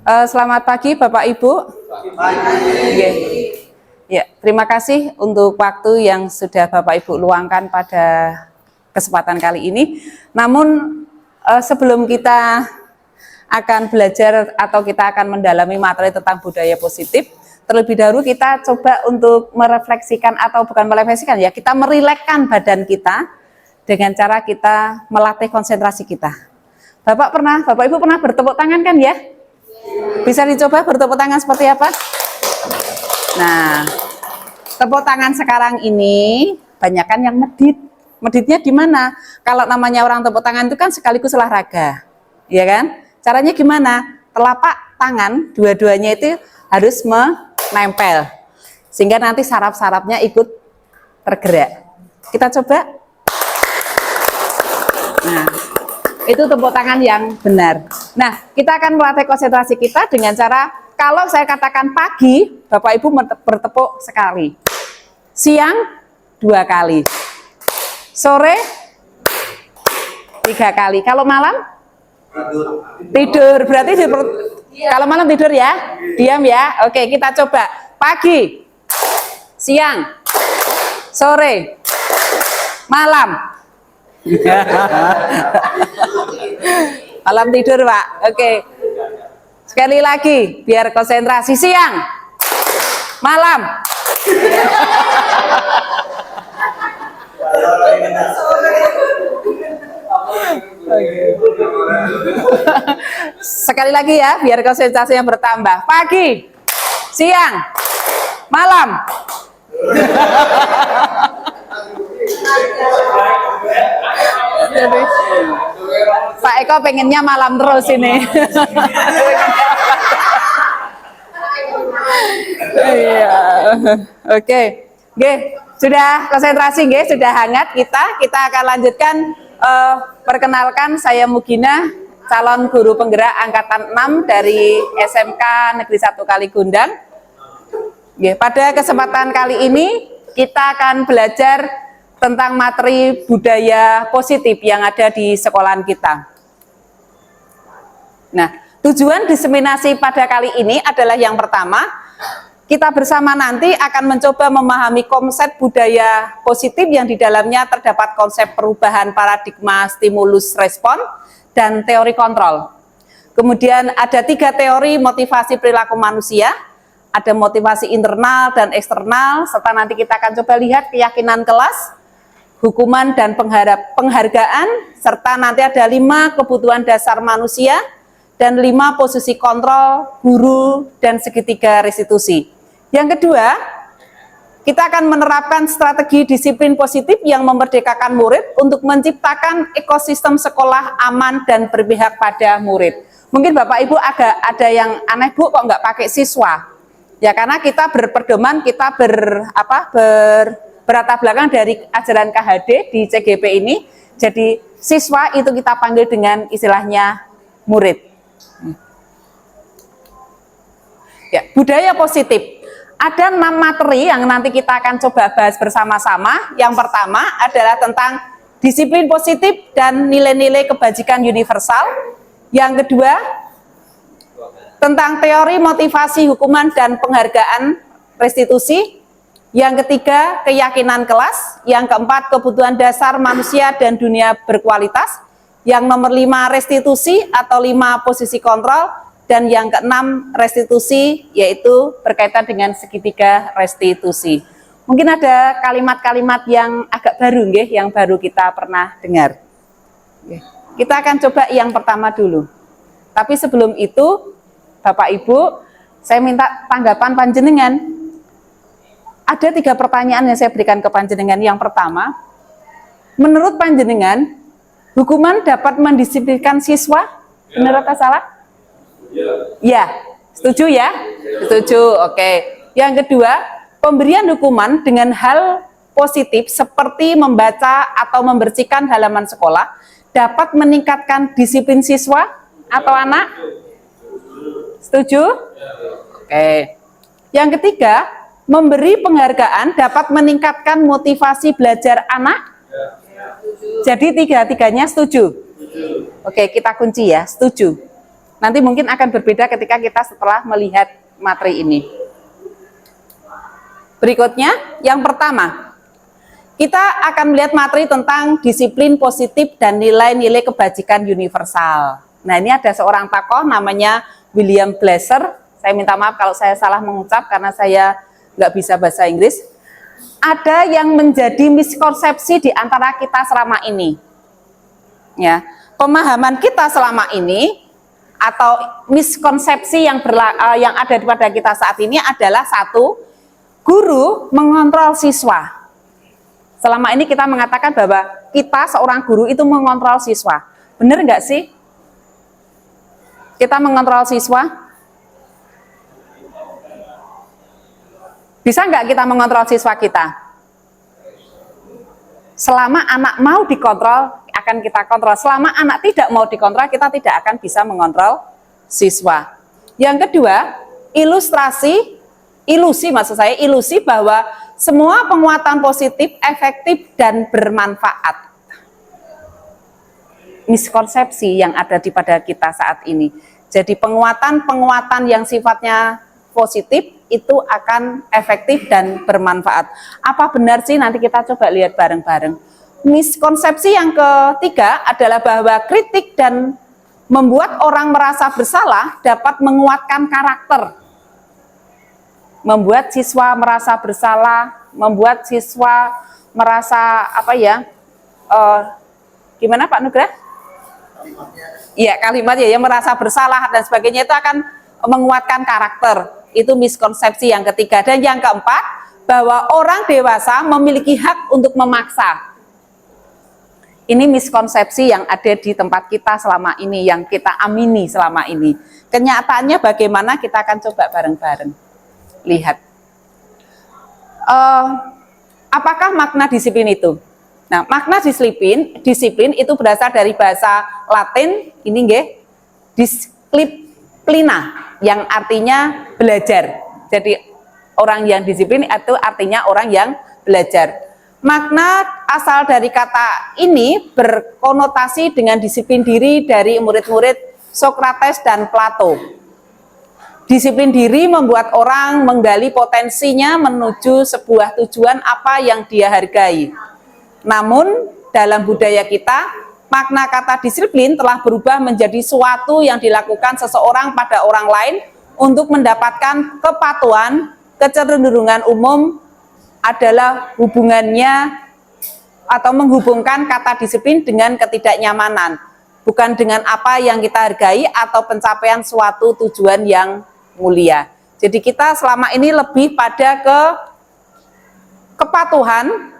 Selamat pagi Bapak Ibu. Pagi. Ya, terima kasih untuk waktu yang sudah Bapak Ibu luangkan pada kesempatan kali ini. Namun sebelum kita akan belajar atau kita akan mendalami materi tentang budaya positif, terlebih dahulu kita coba untuk merefleksikan atau bukan merefleksikan ya, kita merilekkan badan kita dengan cara kita melatih konsentrasi kita. Bapak Ibu pernah bertepuk tangan kan ya? Bisa dicoba bertepuk tangan seperti apa? Nah, tepuk tangan sekarang ini banyak kan yang medit. Meditnya gimana? Kalau namanya orang tepuk tangan itu kan sekaligus olahraga, ya kan? Caranya gimana? Telapak tangan dua-duanya itu harus menempel, sehingga nanti saraf-sarafnya ikut tergerak. Kita coba. Nah, itu tepuk tangan yang benar. Nah, kita akan melatih konsentrasi kita dengan cara, kalau saya katakan pagi, Bapak Ibu bertepuk sekali. Siang, 2 kali. Sore, 3 kali. Kalau malam? Tidur. Berarti kalau malam tidur ya? Diam ya? Oke, kita coba. Pagi, siang, sore, malam. Malam tidur Pak. Oke. Sekali lagi biar konsentrasi. Siang, malam, sekali lagi ya biar konsentrasinya bertambah. Pagi, siang, malam. Jadi, Pak Eko pengennya malam terus ini. Iya. Oke. Sudah konsentrasi sudah hangat kita akan lanjutkan. Perkenalkan, saya Mugina, calon guru penggerak angkatan 6 dari SMK Negeri 1 Kaligundang. Pada kesempatan kali ini kita akan belajar tentang materi budaya positif yang ada di sekolahan kita. Nah, tujuan diseminasi pada kali ini adalah yang pertama, kita bersama nanti akan mencoba memahami konsep budaya positif yang di dalamnya terdapat konsep perubahan paradigma stimulus respon dan teori kontrol. Kemudian ada 3 teori motivasi perilaku manusia, ada motivasi internal dan eksternal, serta nanti kita akan coba lihat keyakinan kelas, hukuman dan penghargaan, serta nanti ada 5 kebutuhan dasar manusia dan 5 posisi kontrol, guru, dan segitiga restitusi. Yang kedua, kita akan menerapkan strategi disiplin positif yang memerdekakan murid untuk menciptakan ekosistem sekolah aman dan berpihak pada murid. Mungkin Bapak Ibu agak ada yang aneh, Bu, kok nggak pakai siswa? Ya karena kita berpedoman, kita berlatar belakang dari ajaran KHD di CGP ini, jadi siswa itu kita panggil dengan istilahnya murid. Ya, budaya positif. Ada 6 materi yang nanti kita akan coba bahas bersama-sama. Yang pertama adalah tentang disiplin positif dan nilai-nilai kebajikan universal. Yang kedua, tentang teori motivasi, hukuman, dan penghargaan restitusi. Yang ketiga, keyakinan kelas. Yang keempat, kebutuhan dasar manusia dan dunia berkualitas. Yang nomor 5, restitusi atau 5 posisi kontrol. Dan yang keenam, restitusi, yaitu berkaitan dengan segitiga restitusi. Mungkin ada kalimat-kalimat yang agak baru, yang baru kita pernah dengar. Kita akan coba yang pertama dulu. Tapi sebelum itu, Bapak Ibu, saya minta tanggapan panjenengan. Ada 3 pertanyaan yang saya berikan ke panjenengan. Yang pertama, menurut panjenengan, hukuman dapat mendisiplinkan siswa? Benar atau salah? Ya, setuju ya? Setuju, oke. Yang kedua, pemberian hukuman dengan hal positif seperti membaca atau membersihkan halaman sekolah dapat meningkatkan disiplin siswa atau anak? Setuju? Oke. Yang ketiga, memberi penghargaan dapat meningkatkan motivasi belajar anak? Jadi 3-tiganya setuju? Oke, kita kunci ya, setuju. Nanti mungkin akan berbeda ketika kita setelah melihat materi ini. Berikutnya, yang pertama, kita akan melihat materi tentang disiplin positif dan nilai-nilai kebajikan universal. Nah, ini ada seorang tokoh namanya William Glasser. Saya minta maaf kalau saya salah mengucap karena saya nggak bisa bahasa Inggris. Ada yang menjadi miskonsepsi di antara kita selama ini. Ya, pemahaman kita selama ini atau miskonsepsi yang ada pada kita saat ini adalah satu, guru mengontrol siswa. Selama ini kita mengatakan bahwa kita seorang guru itu mengontrol siswa. Benar nggak sih? Kita mengontrol siswa? Bisa nggak kita mengontrol siswa kita? Selama anak mau dikontrol, akan kita kontrol. Selama anak tidak mau dikontrol, kita tidak akan bisa mengontrol siswa. Yang kedua, ilusi bahwa semua penguatan positif, efektif, dan bermanfaat. Miskonsepsi yang ada pada kita saat ini. Jadi penguatan yang sifatnya positif itu akan efektif dan bermanfaat. Apa benar sih? Nanti kita coba lihat bareng-bareng. Miskonsepsi yang ketiga adalah bahwa kritik dan membuat orang merasa bersalah dapat menguatkan karakter. Membuat siswa merasa bersalah, membuat siswa merasa gimana Pak Nugrah? Iya, kalimatnya ya merasa bersalah dan sebagainya itu akan menguatkan karakter. Itu miskonsepsi yang ketiga. Dan yang keempat, bahwa orang dewasa memiliki hak untuk memaksa. Ini miskonsepsi yang ada di tempat kita selama ini, yang kita amini selama ini. Kenyataannya bagaimana, kita akan coba bareng-bareng lihat. Apakah makna disiplin itu? Nah, makna disiplin itu berasal dari bahasa Latin, ini nggih, disciplina, yang artinya belajar. Jadi orang yang disiplin itu artinya orang yang belajar. Makna asal dari kata ini berkonotasi dengan disiplin diri dari murid-murid Sokrates dan Plato. Disiplin diri membuat orang menggali potensinya menuju sebuah tujuan apa yang dia hargai. Namun dalam budaya kita, makna kata disiplin telah berubah menjadi suatu yang dilakukan seseorang pada orang lain untuk mendapatkan kepatuhan. Kecenderungan umum adalah hubungannya atau menghubungkan kata disiplin dengan ketidaknyamanan, bukan dengan apa yang kita hargai atau pencapaian suatu tujuan yang mulia. Jadi kita selama ini lebih pada kepatuhan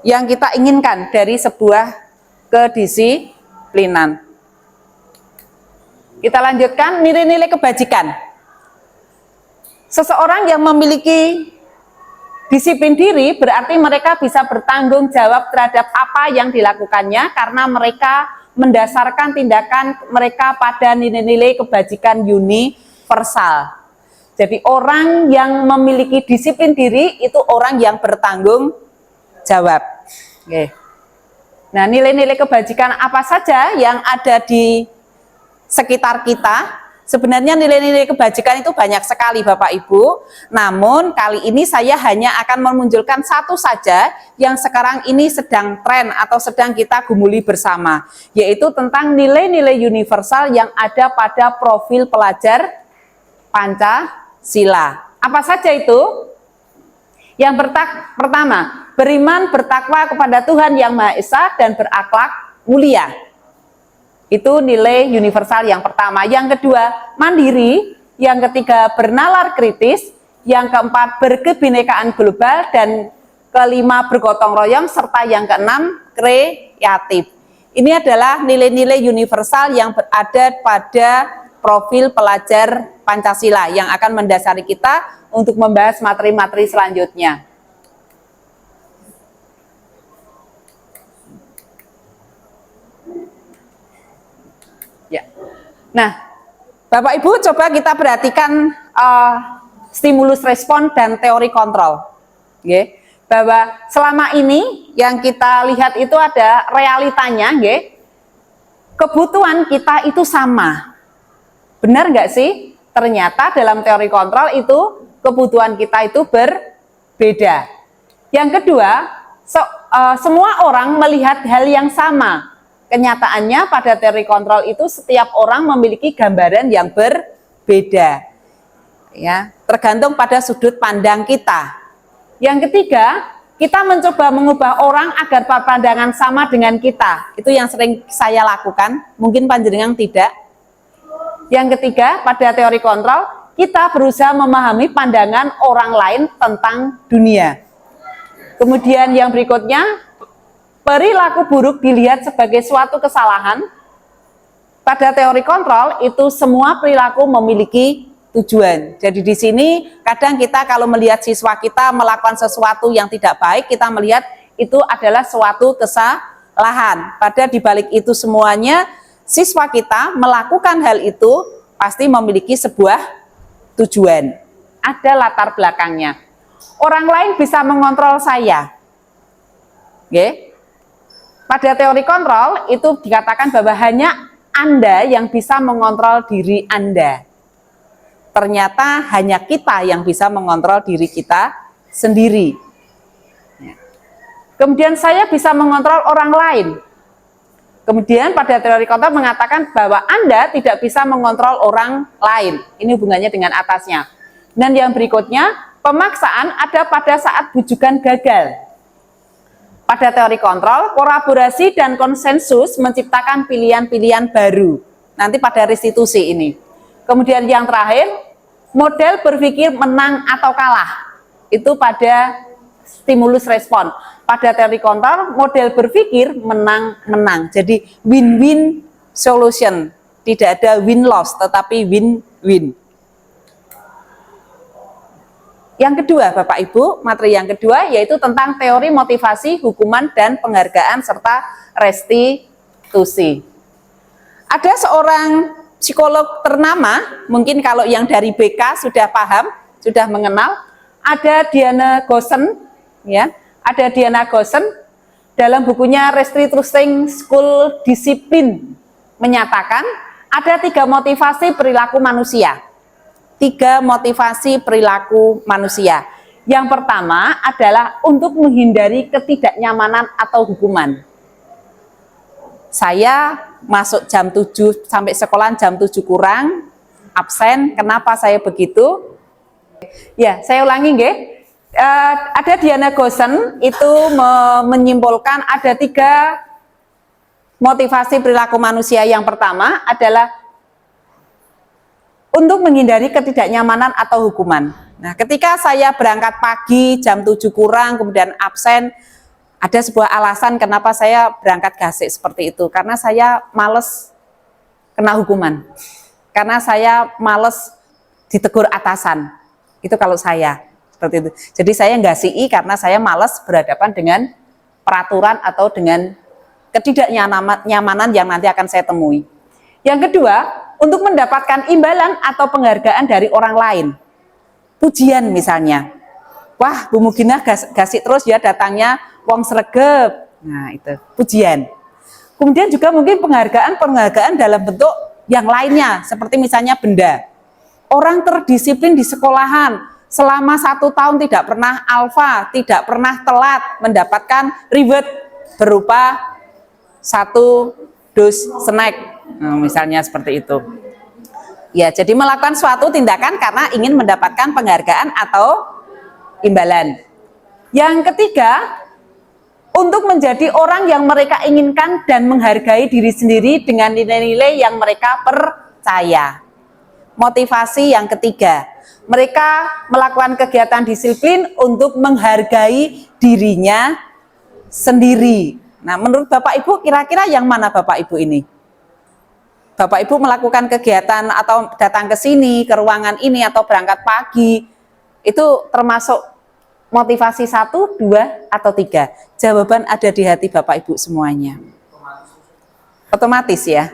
yang kita inginkan dari sebuah kedisiplinan. Kita lanjutkan nilai-nilai kebajikan. Seseorang yang memiliki disiplin diri berarti mereka bisa bertanggung jawab terhadap apa yang dilakukannya karena mereka mendasarkan tindakan mereka pada nilai-nilai kebajikan universal. Jadi orang yang memiliki disiplin diri itu orang yang bertanggung jawab. Oke. Nah, nilai-nilai kebajikan apa saja yang ada di sekitar kita? Sebenarnya nilai-nilai kebajikan itu banyak sekali Bapak Ibu. Namun kali ini saya hanya akan memunculkan satu saja yang sekarang ini sedang tren atau sedang kita gumuli bersama, yaitu tentang nilai-nilai universal yang ada pada profil pelajar Pancasila. Apa saja itu? Yang pertama, beriman bertakwa kepada Tuhan Yang Maha Esa dan berakhlak mulia. Itu nilai universal yang pertama. Yang kedua, mandiri. Yang ketiga, bernalar kritis. Yang keempat, berkebinekaan global. Dan kelima, bergotong royong. Serta yang keenam, kreatif. Ini adalah nilai-nilai universal yang berada pada profil pelajar Pancasila yang akan mendasari kita untuk membahas materi-materi selanjutnya. Ya. Nah, Bapak Ibu coba kita perhatikan stimulus respon dan teori kontrol. Oke. Bahwa selama ini yang kita lihat itu ada realitanya, kebutuhan kita itu sama. Benar nggak sih? Ternyata dalam teori kontrol itu kebutuhan kita itu berbeda. Yang kedua, semua orang melihat hal yang sama. Kenyataannya pada teori kontrol itu setiap orang memiliki gambaran yang berbeda. Ya, tergantung pada sudut pandang kita. Yang ketiga, kita mencoba mengubah orang agar pandangan sama dengan kita. Itu yang sering saya lakukan, mungkin panjenengan tidak. Yang ketiga, pada teori kontrol, kita berusaha memahami pandangan orang lain tentang dunia. Kemudian yang berikutnya, perilaku buruk dilihat sebagai suatu kesalahan. Pada teori kontrol, itu semua perilaku memiliki tujuan. Jadi di sini kadang kita kalau melihat siswa kita melakukan sesuatu yang tidak baik, kita melihat itu adalah suatu kesalahan. Pada dibalik itu semuanya, siswa kita melakukan hal itu pasti memiliki sebuah tujuan. Ada latar belakangnya. Orang lain bisa mengontrol saya. Oke. Pada teori kontrol itu dikatakan bahwa hanya Anda yang bisa mengontrol diri Anda. Ternyata hanya kita yang bisa mengontrol diri kita sendiri. Kemudian saya bisa mengontrol orang lain. Kemudian pada teori kontrol mengatakan bahwa Anda tidak bisa mengontrol orang lain. Ini hubungannya dengan atasnya. Dan yang berikutnya, pemaksaan ada pada saat bujukan gagal. Pada teori kontrol, kolaborasi dan konsensus menciptakan pilihan-pilihan baru. Nanti pada restitusi ini. Kemudian yang terakhir, model berpikir menang atau kalah. Itu pada stimulus respon. Pada teori kontrol, model berpikir menang-menang. Jadi win-win solution. Tidak ada win-loss, tetapi win-win. Yang kedua, Bapak Ibu, materi yang kedua yaitu tentang teori motivasi, hukuman, dan penghargaan, serta restitusi. Ada seorang psikolog ternama, mungkin kalau yang dari BK sudah paham, sudah mengenal, ada Diana Gossen, ya. Ada Diana Gossen dalam bukunya Restituting School Discipline menyatakan ada 3 motivasi perilaku manusia. 3 motivasi perilaku manusia. Yang pertama adalah untuk menghindari ketidaknyamanan atau hukuman. Saya masuk jam 7 sampai sekolah jam 7 kurang, absen. Kenapa saya begitu? Ya, saya ulangi nggih. Ada Diana Gossen itu menyimpulkan ada 3 motivasi perilaku manusia. Yang pertama adalah untuk menghindari ketidaknyamanan atau hukuman. Nah, ketika saya berangkat pagi jam 7 kurang kemudian absen, ada sebuah alasan kenapa saya berangkat gasik seperti itu. Karena saya males kena hukuman. Karena saya males ditegur atasan. Itu kalau saya. Seperti itu. Jadi saya nggak CI karena saya malas berhadapan dengan peraturan atau dengan ketidaknyamanan yang nanti akan saya temui. Yang kedua, untuk mendapatkan imbalan atau penghargaan dari orang lain. Pujian misalnya. Wah, Bu Muginah gasik terus ya datangnya wong sregep. Nah, itu pujian. Kemudian juga mungkin penghargaan dalam bentuk yang lainnya, seperti misalnya benda. Orang terdisiplin di sekolahan selama 1 tahun tidak pernah alfa, tidak pernah telat, mendapatkan reward berupa 1 dus snack, nah, misalnya seperti itu. Ya, jadi melakukan suatu tindakan karena ingin mendapatkan penghargaan atau imbalan. Yang ketiga, untuk menjadi orang yang mereka inginkan dan menghargai diri sendiri dengan nilai-nilai yang mereka percaya. Motivasi yang ketiga, mereka melakukan kegiatan disiplin untuk menghargai dirinya sendiri. Nah, menurut Bapak Ibu kira-kira yang mana Bapak Ibu ini? Bapak Ibu melakukan kegiatan atau datang ke sini, ke ruangan ini atau berangkat pagi, itu termasuk motivasi 1, 2, atau 3? Jawaban ada di hati Bapak Ibu semuanya. Otomatis ya.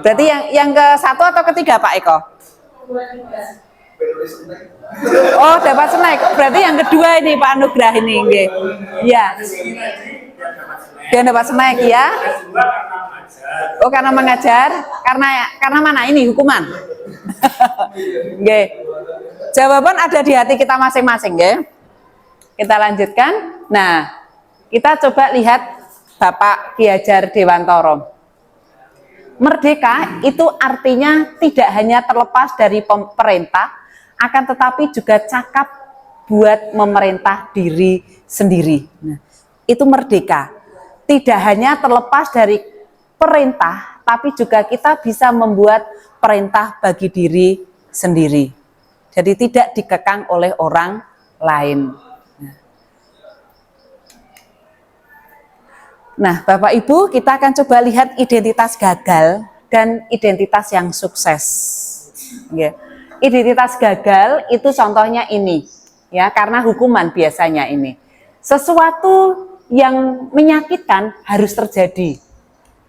Berarti yang ke-1 atau ke-3 Pak Eko? Oh, dapat snack. Berarti yang kedua ini Pak Anugrah ini, nggih. Iya. Dia dapat snack ya. Oh, karena mengajar. Karena mana ini hukuman? Oke. Jawaban ada di hati kita masing-masing, ya. Kita lanjutkan. Nah, kita coba lihat Bapak Ki Hajar Dewantoro. Merdeka itu artinya tidak hanya terlepas dari pemerintah, akan tetapi juga cakap buat memerintah diri sendiri. Nah, itu merdeka. Tidak hanya terlepas dari perintah, tapi juga kita bisa membuat perintah bagi diri sendiri. Jadi tidak dikekang oleh orang lain. Nah, Bapak Ibu, kita akan coba lihat identitas gagal dan identitas yang sukses. Ya. Identitas gagal itu contohnya ini, ya, karena hukuman biasanya ini. Sesuatu yang menyakitkan harus terjadi.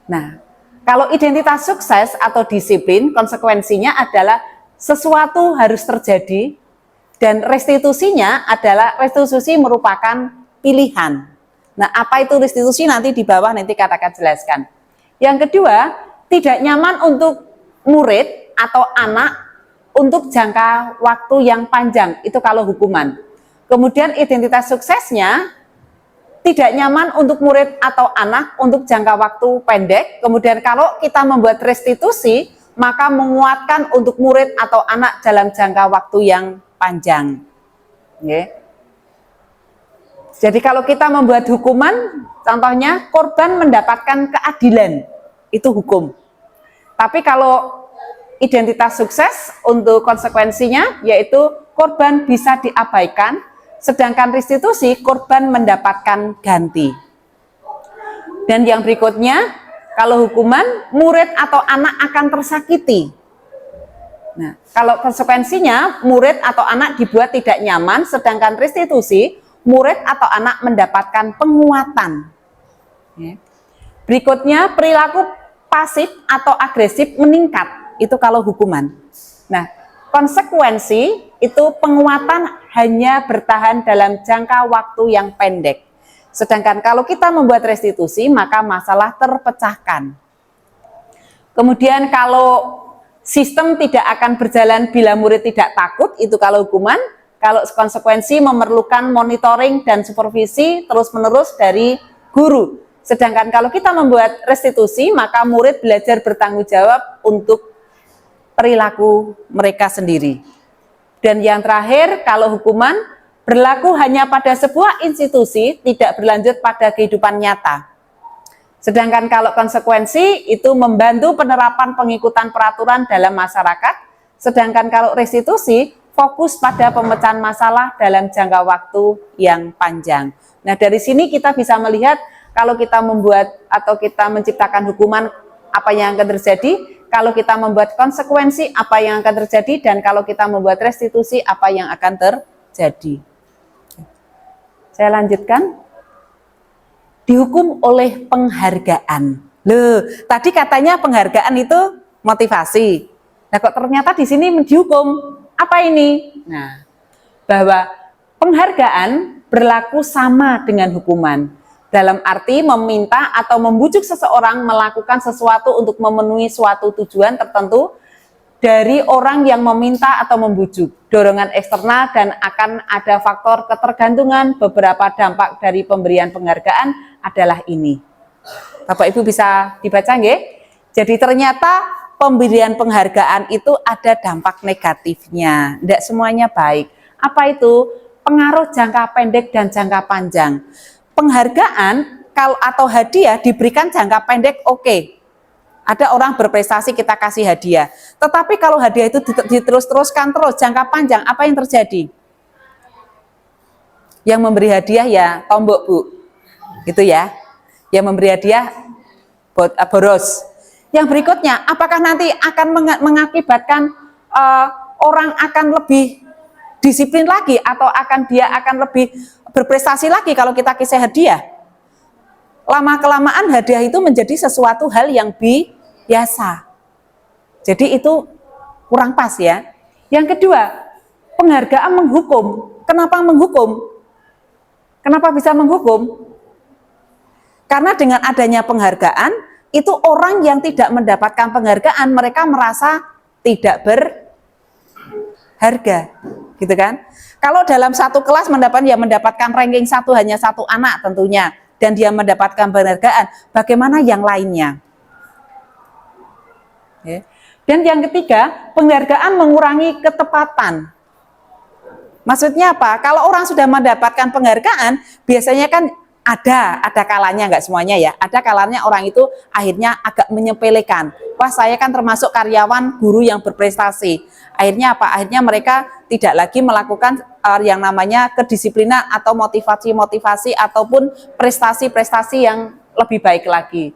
Nah, kalau identitas sukses atau disiplin, konsekuensinya adalah sesuatu harus terjadi dan restitusinya adalah restitusi merupakan pilihan. Nah, apa itu restitusi nanti di bawah nanti katakan jelaskan. Yang kedua, tidak nyaman untuk murid atau anak untuk jangka waktu yang panjang, itu kalau hukuman. Kemudian identitas suksesnya tidak nyaman untuk murid atau anak untuk jangka waktu pendek. Kemudian kalau kita membuat restitusi, maka menguatkan untuk murid atau anak dalam jangka waktu yang panjang. Okay. Jadi kalau kita membuat hukuman, contohnya korban mendapatkan keadilan, itu hukum. Tapi kalau identitas sukses untuk konsekuensinya, yaitu korban bisa diabaikan, sedangkan restitusi korban mendapatkan ganti. Dan yang berikutnya, kalau hukuman, murid atau anak akan tersakiti. Nah, kalau konsekuensinya, murid atau anak dibuat tidak nyaman, sedangkan restitusi, murid atau anak mendapatkan penguatan. Berikutnya, perilaku pasif atau agresif meningkat, itu kalau hukuman. Nah, konsekuensi itu penguatan hanya bertahan dalam jangka waktu yang pendek. Sedangkan kalau kita membuat restitusi, maka masalah terpecahkan. Kemudian kalau sistem tidak akan berjalan bila murid tidak takut, itu kalau hukuman. Kalau konsekuensi memerlukan monitoring dan supervisi terus-menerus dari guru. Sedangkan kalau kita membuat restitusi, maka murid belajar bertanggung jawab untuk perilaku mereka sendiri. Dan yang terakhir, kalau hukuman berlaku hanya pada sebuah institusi, tidak berlanjut pada kehidupan nyata. Sedangkan kalau konsekuensi itu membantu penerapan pengikutan peraturan dalam masyarakat, sedangkan kalau restitusi fokus pada pemecahan masalah dalam jangka waktu yang panjang. Nah, dari sini kita bisa melihat kalau kita membuat atau kita menciptakan hukuman, apa yang akan terjadi, kalau kita membuat konsekuensi, apa yang akan terjadi, dan kalau kita membuat restitusi, apa yang akan terjadi. Saya lanjutkan. Dihukum oleh penghargaan. Loh, tadi katanya penghargaan itu motivasi. Nah, kok ternyata di sini dihukum? Apa ini? Nah, bahwa penghargaan berlaku sama dengan hukuman. Dalam arti meminta atau membujuk seseorang melakukan sesuatu untuk memenuhi suatu tujuan tertentu dari orang yang meminta atau membujuk. Dorongan eksternal dan akan ada faktor ketergantungan. Beberapa dampak dari pemberian penghargaan adalah ini. Bapak Ibu bisa dibaca nggih? Jadi ternyata pemberian penghargaan itu ada dampak negatifnya, tidak semuanya baik. Apa itu? Pengaruh jangka pendek dan jangka panjang. Penghargaan kalau atau hadiah diberikan jangka pendek, oke. Ada orang berprestasi kita kasih hadiah. Tetapi kalau hadiah itu diterus-teruskan terus jangka panjang, apa yang terjadi? Yang memberi hadiah ya tombok, Bu. Gitu ya. Yang memberi hadiah boros. Yang berikutnya, apakah nanti akan mengakibatkan orang akan lebih disiplin lagi atau dia akan lebih berprestasi lagi kalau kita kasih hadiah? Lama-kelamaan hadiah itu menjadi sesuatu hal yang biasa. Jadi itu kurang pas ya. Yang kedua, penghargaan menghukum. Kenapa menghukum? Kenapa bisa menghukum? Karena dengan adanya penghargaan, itu orang yang tidak mendapatkan penghargaan, mereka merasa tidak harga, gitu kan? Kalau dalam satu kelas mendapatkan ranking satu hanya satu anak tentunya, dan dia mendapatkan penghargaan, bagaimana yang lainnya? Oke. Dan yang ketiga, penghargaan mengurangi ketepatan. Maksudnya apa? Kalau orang sudah mendapatkan penghargaan, biasanya kan ada kalanya, nggak semuanya ya, ada kalanya orang itu akhirnya agak menyepelekan. Wah, saya kan termasuk karyawan guru yang berprestasi. Akhirnya apa? Akhirnya mereka tidak lagi melakukan yang namanya kedisiplinan atau motivasi-motivasi ataupun prestasi-prestasi yang lebih baik lagi.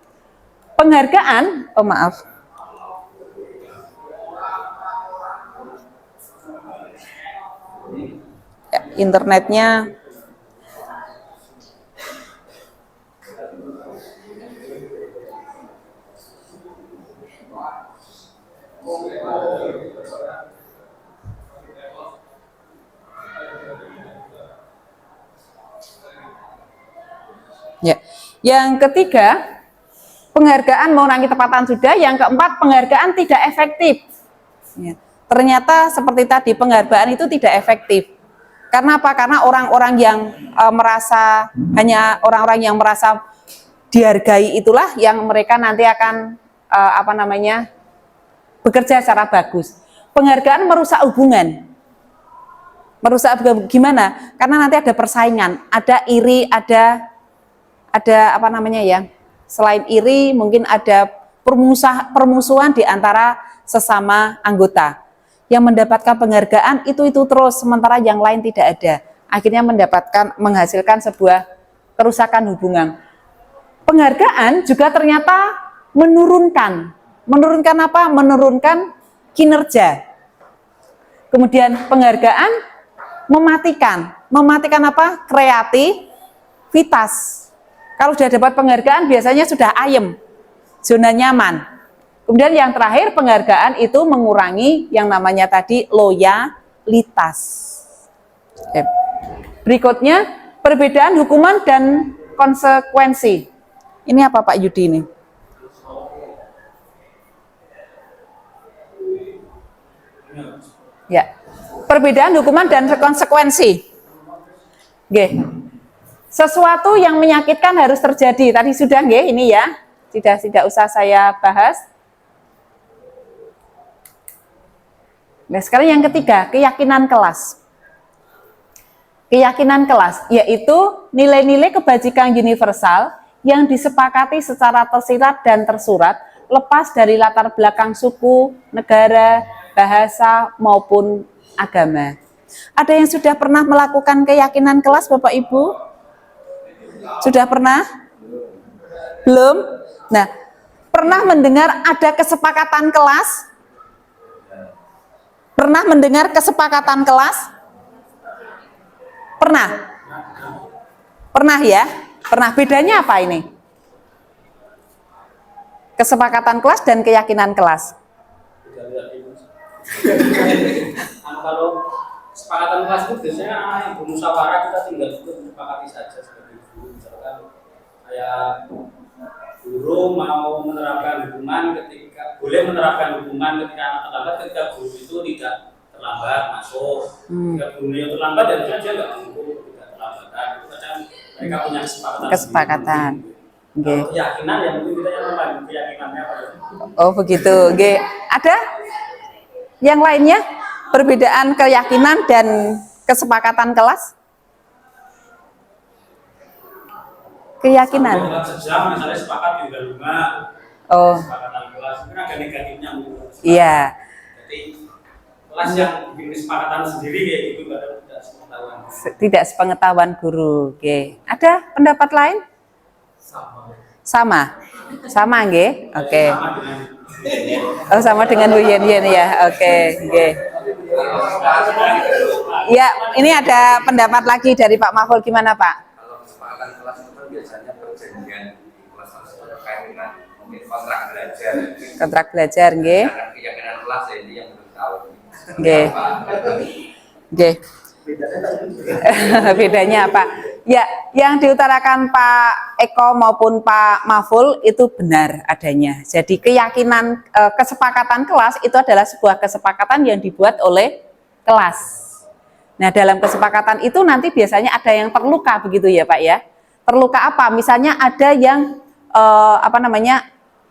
Penghargaan, oh maaf. Ya, internetnya ya. Yang ketiga, penghargaan mengurangi ketepatan sudah. Yang keempat, penghargaan tidak efektif. Ya. Ternyata seperti tadi, penghargaan itu tidak efektif. Karena apa? Karena orang-orang yang hanya orang-orang yang merasa dihargai itulah yang mereka nanti akan bekerja secara bagus. Penghargaan merusak hubungan. Merusak hubungan gimana? Karena nanti ada persaingan, ada iri, ada selain iri mungkin ada permusuhan di antara sesama anggota. Yang mendapatkan penghargaan itu terus, sementara yang lain tidak ada. Akhirnya menghasilkan sebuah kerusakan hubungan. Penghargaan juga ternyata menurunkan apa? Menurunkan kinerja. Kemudian penghargaan mematikan apa? Kreativitas. Kalau sudah dapat penghargaan biasanya sudah ayem, zona nyaman. Kemudian yang terakhir, penghargaan itu mengurangi yang namanya tadi loyalitas. Berikutnya, perbedaan hukuman dan konsekuensi. Ini apa Pak Yudi ini? Ya, perbedaan hukuman dan konsekuensi. Oke. Sesuatu yang menyakitkan harus terjadi. Tadi sudah nggih ini ya. Tidak usah saya bahas. Nah, sekarang yang ketiga, keyakinan kelas. Keyakinan kelas yaitu nilai-nilai kebajikan universal yang disepakati secara tersirat dan tersurat lepas dari latar belakang suku, negara, bahasa maupun agama. Ada yang sudah pernah melakukan keyakinan kelas Bapak Ibu? Sudah pernah? Belum? Nah, pernah mendengar ada kesepakatan kelas? Pernah mendengar kesepakatan kelas? Pernah? Pernah ya? Pernah. Bedanya apa ini? Kesepakatan kelas dan keyakinan kelas. Kalau kesepakatan kelas itu biasanya yang bermusyawarah kita tinggal ikut menyepakati saja seperti itu. Misalkan kayak guru mau menerapkan hukuman boleh menerapkan hukuman ketika anak terlambat ketika guru itu tidak terlambat masuk. Ketika guru yang terlambat dan dia nggak menghukum tidak terlambatan. Itu kan mereka punya kesepakatan. Okay. Keyakinan yang mungkin kita yang membangun keyakinannya apa? Oh begitu. Okay. Ada yang lainnya perbedaan keyakinan dan kesepakatan kelas? Keyakinan. Dalam sejam misalnya sepakat di rumah. Oh. Kesepakatan kelas mungkin ada negatifnya. Iya. Jadi kelas yang bikin kesepakatan sendiri kayak gitu tidak sepengetahuan. Tidak sepengetahuan guru. Oke. Ada pendapat lain? Sama nggih? Oke. Oh, sama dengan Bu Yen ya. Oke, nggih. Ya, ini ada pendapat lagi dari Pak Mahful, gimana Pak? Kalau kesepakatan kelas itu kan biasanya perjanjian di kelas tersebut terkait dengan mungkin kontrak belajar. Kontrak belajar, nggih. Keyakinan kelas ya ini yang belum tahu. Nggih. Nggih. Bedanya apa? Ya, yang diutarakan Pak Eko maupun Pak Mahful itu benar adanya. Jadi keyakinan kesepakatan kelas itu adalah sebuah kesepakatan yang dibuat oleh kelas. Nah, dalam kesepakatan itu nanti biasanya ada yang terluka begitu ya Pak ya. Terluka apa? Misalnya ada yang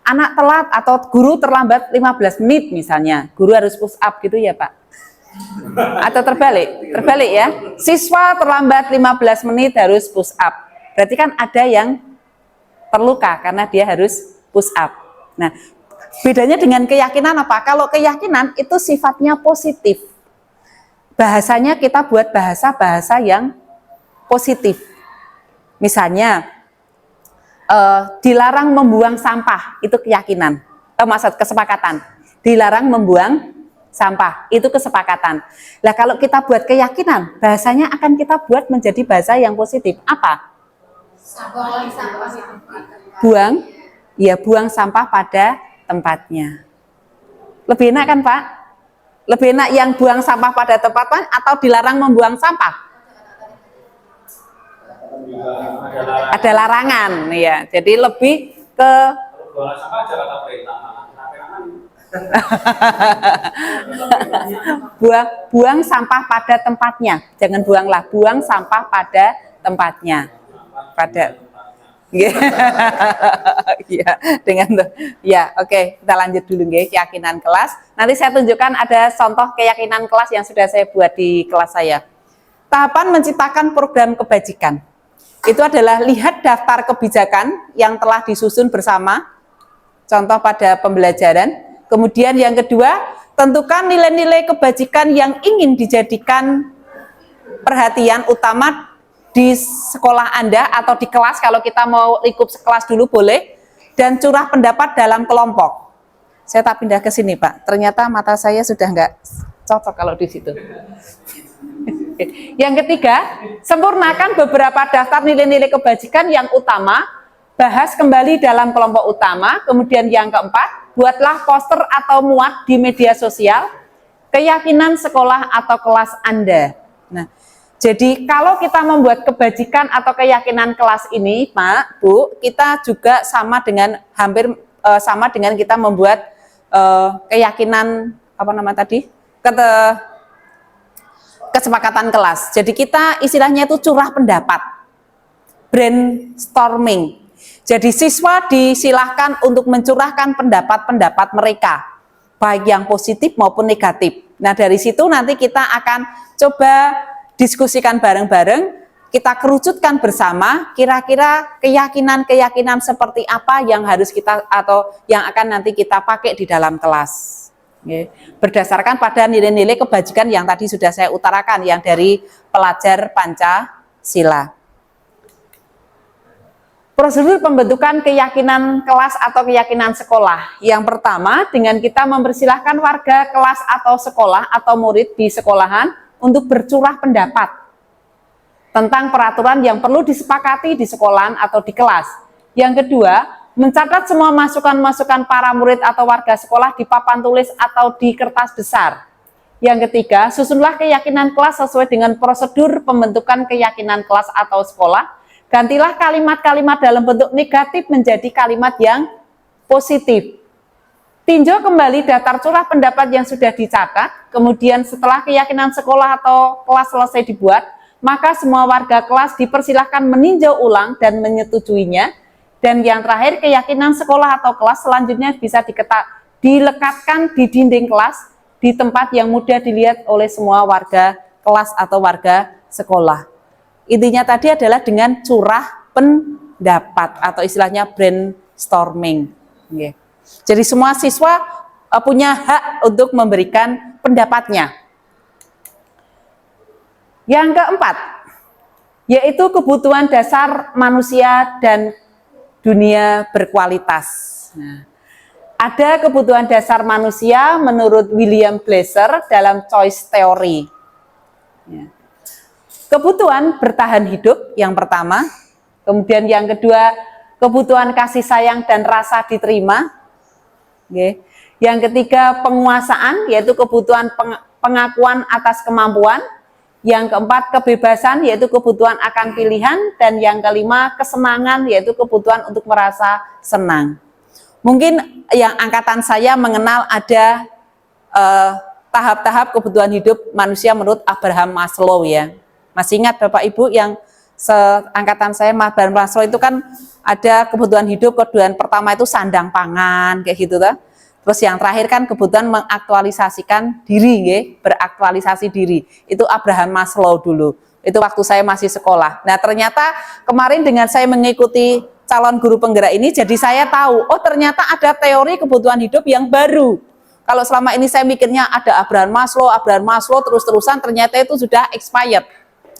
anak telat atau guru terlambat 15 menit misalnya. Guru harus push up gitu ya Pak. Atau terbalik ya. Siswa terlambat 15 menit harus push up. Berarti kan ada yang terluka karena dia harus push up. Nah, bedanya dengan keyakinan apa? Kalau keyakinan itu sifatnya positif. Bahasanya kita buat bahasa-bahasa yang positif. Misalnya, dilarang membuang sampah, itu keyakinan. Maksud kesepakatan. Dilarang membuang sampah, itu kesepakatan. Nah, kalau kita buat keyakinan, bahasanya akan kita buat menjadi bahasa yang positif. Apa? Buang sampah pada tempatnya. Lebih enak kan Pak? Lebih enak yang buang sampah pada tempatnya atau dilarang membuang sampah? Ada larangan, ya. Jadi lebih ke buang sampah pada tempatnya. Jangan buanglah, buang sampah pada tempatnya. Ya, oke, kita lanjut dulu nggih, keyakinan kelas. Nanti saya tunjukkan ada contoh keyakinan kelas yang sudah saya buat di kelas saya. Tahapan menciptakan program kebajikan. Itu adalah lihat daftar kebijakan yang telah disusun bersama, contoh pada pembelajaran. Kemudian yang kedua, tentukan nilai-nilai kebajikan yang ingin dijadikan perhatian utama di sekolah Anda atau di kelas, kalau kita mau lingkup sekelas dulu boleh, dan curah pendapat dalam kelompok. Saya tak pindah ke sini Pak, ternyata mata saya sudah nggak cocok kalau di situ. Yang ketiga, sempurnakan beberapa daftar nilai-nilai kebajikan yang utama, bahas kembali dalam kelompok utama. Kemudian yang keempat, buatlah poster atau muat di media sosial keyakinan sekolah atau kelas Anda. Nah, jadi kalau kita membuat kebajikan atau keyakinan kelas ini, Pak, Bu, kita juga sama dengan sama dengan kita membuat keyakinan kesepakatan kelas. Jadi kita istilahnya itu curah pendapat, brainstorming. Jadi siswa disilahkan untuk mencurahkan pendapat-pendapat mereka, baik yang positif maupun negatif. Nah, dari situ nanti kita akan coba diskusikan bareng-bareng, kita kerucutkan bersama kira-kira keyakinan-keyakinan seperti apa yang harus kita atau yang akan nanti kita pakai di dalam kelas. Berdasarkan pada nilai-nilai kebajikan yang tadi sudah saya utarakan, yang dari pelajar Pancasila. Prosedur pembentukan keyakinan kelas atau keyakinan sekolah. Yang pertama, dengan kita mempersilahkan warga kelas atau sekolah atau murid di sekolahan untuk bercurah pendapat tentang peraturan yang perlu disepakati di sekolahan atau di kelas. Yang kedua, mencatat semua masukan-masukan para murid atau warga sekolah di papan tulis atau di kertas besar. Yang ketiga, susunlah keyakinan kelas sesuai dengan prosedur pembentukan keyakinan kelas atau sekolah. Gantilah kalimat-kalimat dalam bentuk negatif menjadi kalimat yang positif. Tinjau kembali daftar curah pendapat yang sudah dicatat. Kemudian setelah keyakinan sekolah atau kelas selesai dibuat, maka semua warga kelas dipersilahkan meninjau ulang dan menyetujuinya. Dan yang terakhir, keyakinan sekolah atau kelas selanjutnya bisa dilekatkan di dinding kelas di tempat yang mudah dilihat oleh semua warga kelas atau warga sekolah. Intinya tadi adalah dengan curah pendapat atau istilahnya brainstorming. Jadi semua siswa punya hak untuk memberikan pendapatnya. Yang keempat, yaitu kebutuhan dasar manusia dan dunia berkualitas. Nah, ada kebutuhan dasar manusia menurut William Glasser dalam choice theory. Ya. Kebutuhan bertahan hidup yang pertama, kemudian yang kedua kebutuhan kasih sayang dan rasa diterima. Oke. Yang ketiga penguasaan, yaitu kebutuhan pengakuan atas kemampuan. Yang keempat kebebasan, yaitu kebutuhan akan pilihan. Dan yang kelima kesenangan, yaitu kebutuhan untuk merasa senang. Mungkin yang angkatan saya mengenal ada tahap-tahap kebutuhan hidup manusia menurut Abraham Maslow ya. Masih ingat Bapak Ibu yang seangkatan saya, Abraham Maslow itu kan ada kebutuhan hidup, kebutuhan pertama itu sandang pangan kayak gitu tuh. Terus yang terakhir kan kebutuhan mengaktualisasikan diri, ya, beraktualisasi diri. Itu Abraham Maslow dulu. Itu waktu saya masih sekolah. Nah ternyata kemarin dengan saya mengikuti calon guru penggerak ini, jadi saya tahu, oh ternyata ada teori kebutuhan hidup yang baru. Kalau selama ini saya mikirnya ada Abraham Maslow terus-terusan, ternyata itu sudah expired.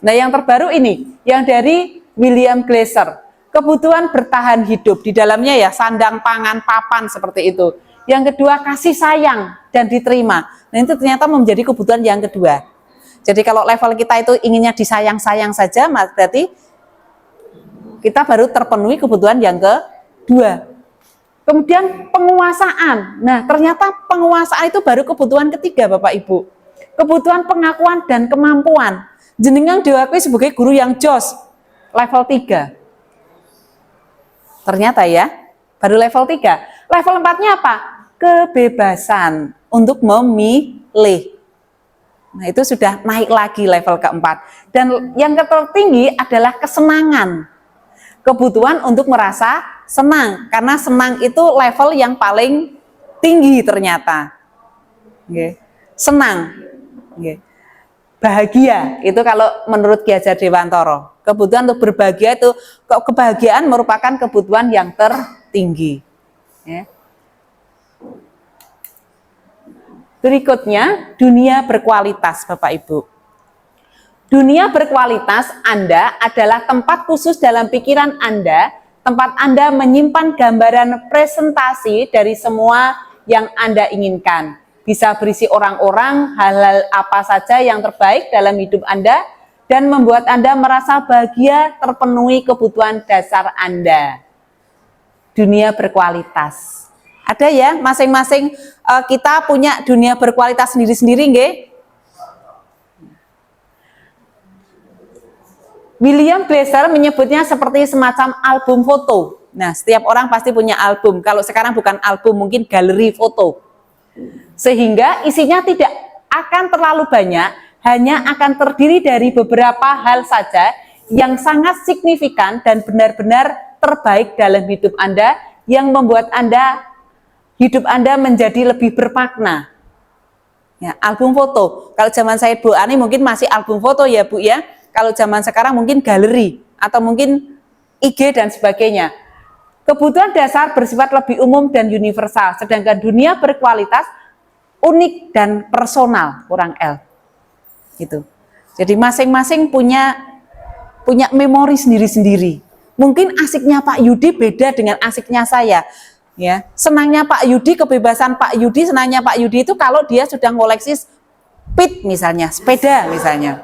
Nah yang terbaru ini, yang dari William Glasser, kebutuhan bertahan hidup, di dalamnya ya sandang, pangan, papan seperti itu. Yang kedua kasih sayang dan diterima. Nah itu ternyata menjadi kebutuhan yang kedua. Jadi kalau level kita itu inginnya disayang-sayang saja, berarti kita baru terpenuhi kebutuhan yang kedua. Kemudian penguasaan. Nah ternyata penguasaan itu baru kebutuhan ketiga Bapak Ibu. Kebutuhan pengakuan dan kemampuan. Jenengan diakui sebagai guru yang jos, level 3. Ternyata ya, baru level 3. Level 4-nya apa? Kebebasan untuk memilih. Nah itu sudah naik lagi level keempat. Dan yang tertinggi adalah kesenangan. Kebutuhan untuk merasa senang. Karena senang itu level yang paling tinggi ternyata. Senang. Bahagia, itu kalau menurut Ki Hajar Dewantara. Kebutuhan untuk berbahagia itu, kebahagiaan merupakan kebutuhan yang tertinggi. Berikutnya, dunia berkualitas Bapak Ibu. Dunia berkualitas Anda adalah tempat khusus dalam pikiran Anda, tempat Anda menyimpan gambaran presentasi dari semua yang Anda inginkan. Bisa berisi orang-orang, hal-hal apa saja yang terbaik dalam hidup Anda, dan membuat Anda merasa bahagia terpenuhi kebutuhan dasar Anda. Dunia berkualitas. Ada ya, masing-masing kita punya dunia berkualitas sendiri-sendiri, nggih? William Glasser menyebutnya seperti semacam album foto. Nah, setiap orang pasti punya album. Kalau sekarang bukan album, mungkin galeri foto. Sehingga isinya tidak akan terlalu banyak, hanya akan terdiri dari beberapa hal saja yang sangat signifikan dan benar-benar terbaik dalam hidup Anda, yang membuat hidup Anda menjadi lebih bermakna. Ya, album foto. Kalau zaman saya Bu Ani mungkin masih album foto ya Bu ya. Kalau zaman sekarang mungkin galeri atau mungkin IG dan sebagainya. Kebutuhan dasar bersifat lebih umum dan universal, sedangkan dunia berkualitas unik dan personal, kurang L. Gitu. Jadi masing-masing punya memori sendiri-sendiri. Mungkin asiknya Pak Yudi beda dengan asiknya saya. Ya, senangnya Pak Yudi, kebebasan Pak Yudi, senangnya Pak Yudi itu kalau dia sudah ngoleksi speed misalnya, sepeda misalnya.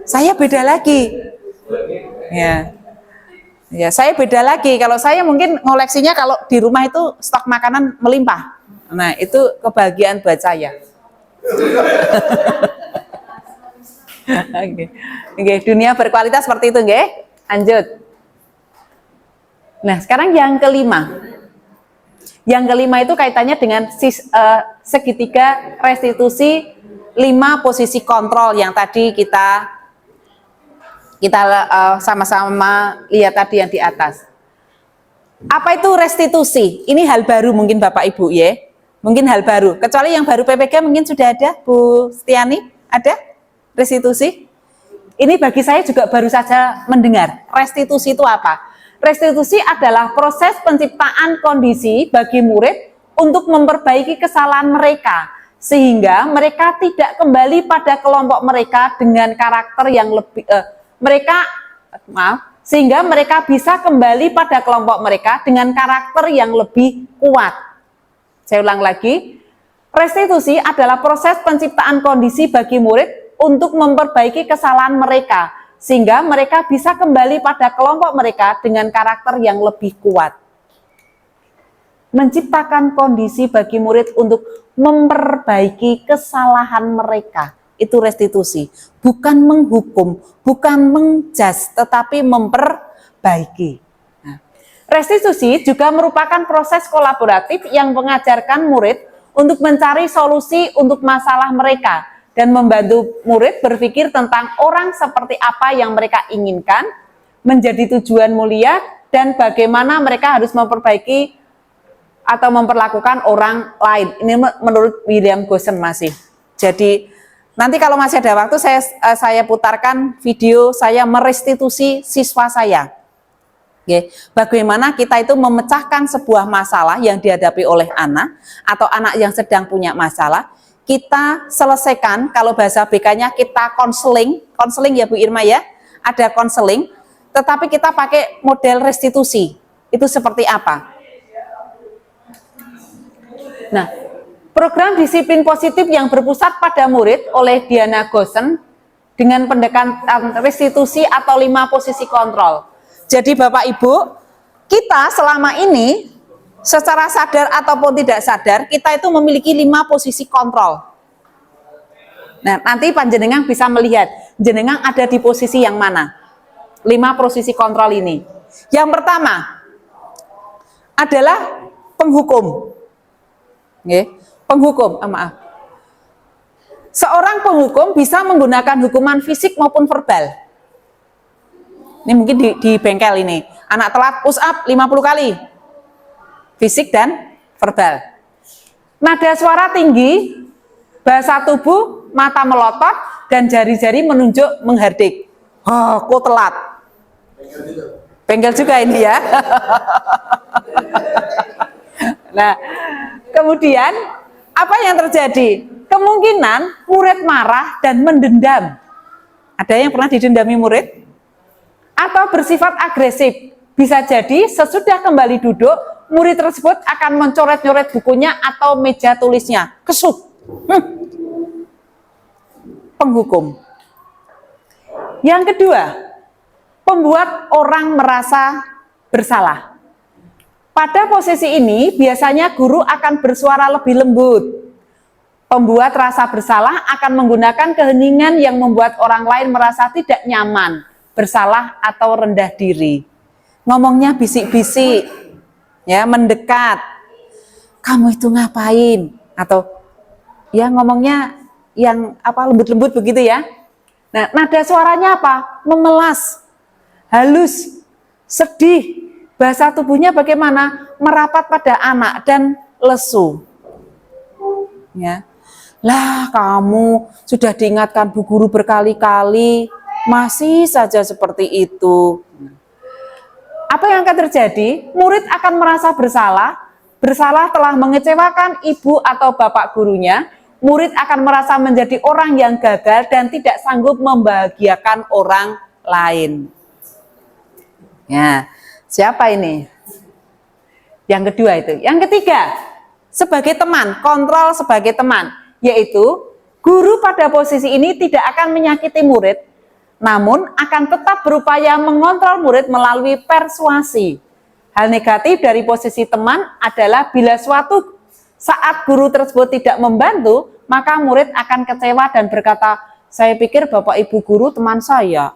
Saya beda lagi. Ya, saya beda lagi. Kalau saya mungkin ngoleksinya kalau di rumah itu stok makanan melimpah. Nah, itu kebahagiaan buat saya. Oke, dunia berkualitas seperti itu, nggih. Lanjut. Nah, sekarang yang kelima. Yang kelima itu kaitannya dengan segitiga restitusi 5 posisi kontrol yang tadi kita sama-sama lihat tadi yang di atas. Apa itu restitusi? Ini hal baru mungkin Bapak Ibu ya. Mungkin hal baru. Kecuali yang baru PPG mungkin sudah ada, Bu Setiani, ada restitusi? Ini bagi saya juga baru saja mendengar. Restitusi itu apa? Restitusi adalah proses penciptaan kondisi bagi murid untuk memperbaiki kesalahan mereka, sehingga mereka tidak kembali pada kelompok mereka dengan karakter yang lebih sehingga mereka bisa kembali pada kelompok mereka dengan karakter yang lebih kuat. Saya ulang lagi, restitusi adalah proses penciptaan kondisi bagi murid untuk memperbaiki kesalahan mereka, sehingga mereka bisa kembali pada kelompok mereka dengan karakter yang lebih kuat. Menciptakan kondisi bagi murid untuk memperbaiki kesalahan mereka, itu restitusi. Bukan menghukum, bukan menjudge, tetapi memperbaiki. Nah, restitusi juga merupakan proses kolaboratif yang mengajarkan murid untuk mencari solusi untuk masalah mereka dan membantu murid berpikir tentang orang seperti apa yang mereka inginkan menjadi tujuan mulia dan bagaimana mereka harus memperbaiki atau memperlakukan orang lain. Ini menurut William Goshen masih. Jadi nanti kalau masih ada waktu saya putarkan video saya merestitusi siswa saya. Oke, bagaimana kita itu memecahkan sebuah masalah yang dihadapi oleh anak atau anak yang sedang punya masalah, kita selesaikan. Kalau bahasa BK-nya kita konseling ya Bu Irma ya, ada konseling, tetapi kita pakai model restitusi. Itu seperti apa? Nah, program disiplin positif yang berpusat pada murid oleh Diana Goshen dengan pendekatan restitusi atau 5 posisi kontrol. Jadi Bapak Ibu, kita selama ini secara sadar ataupun tidak sadar, kita itu memiliki 5 posisi kontrol. Nah, nanti panjenengan bisa melihat, jenengan ada di posisi yang mana? 5 posisi kontrol ini. Yang pertama adalah penghukum. Penghukum, maaf. Seorang penghukum bisa menggunakan hukuman fisik maupun verbal. Ini mungkin di bengkel ini. Anak telat push up 50 kali. Fisik dan verbal. Nada suara tinggi, bahasa tubuh, mata melotot, dan jari-jari menunjuk menghardik. Oh, kok telat. Bengkel juga ini ya. Nah, kemudian apa yang terjadi? Kemungkinan murid marah dan mendendam. Ada yang pernah didendami murid? Atau bersifat agresif. Bisa jadi sesudah kembali duduk, murid tersebut akan mencoret-nyoret bukunya atau meja tulisnya. Kesuk. Penghukum. Yang kedua, pembuat orang merasa bersalah. Pada posisi ini, biasanya guru akan bersuara lebih lembut. Pembuat rasa bersalah akan menggunakan keheningan yang membuat orang lain merasa tidak nyaman, bersalah atau rendah diri. Ngomongnya bisik-bisik, ya, mendekat. Kamu itu ngapain? Atau ya ngomongnya yang apa lembut-lembut begitu ya. Nah, nada suaranya apa? Memelas, halus, sedih. Bahasa tubuhnya bagaimana? Merapat pada anak dan lesu. Ya. Lah, kamu sudah diingatkan Bu Guru berkali-kali, masih saja seperti itu. Apa yang akan terjadi? Murid akan merasa bersalah telah mengecewakan ibu atau bapak gurunya. Murid akan merasa menjadi orang yang gagal dan tidak sanggup membahagiakan orang lain. Ya, siapa ini? Yang kedua itu. Yang ketiga, sebagai teman, kontrol sebagai teman. Yaitu, guru pada posisi ini tidak akan menyakiti murid, namun akan tetap berupaya mengontrol murid melalui persuasi. Hal negatif dari posisi teman adalah bila suatu saat guru tersebut tidak membantu, maka murid akan kecewa dan berkata, saya pikir Bapak Ibu guru teman saya.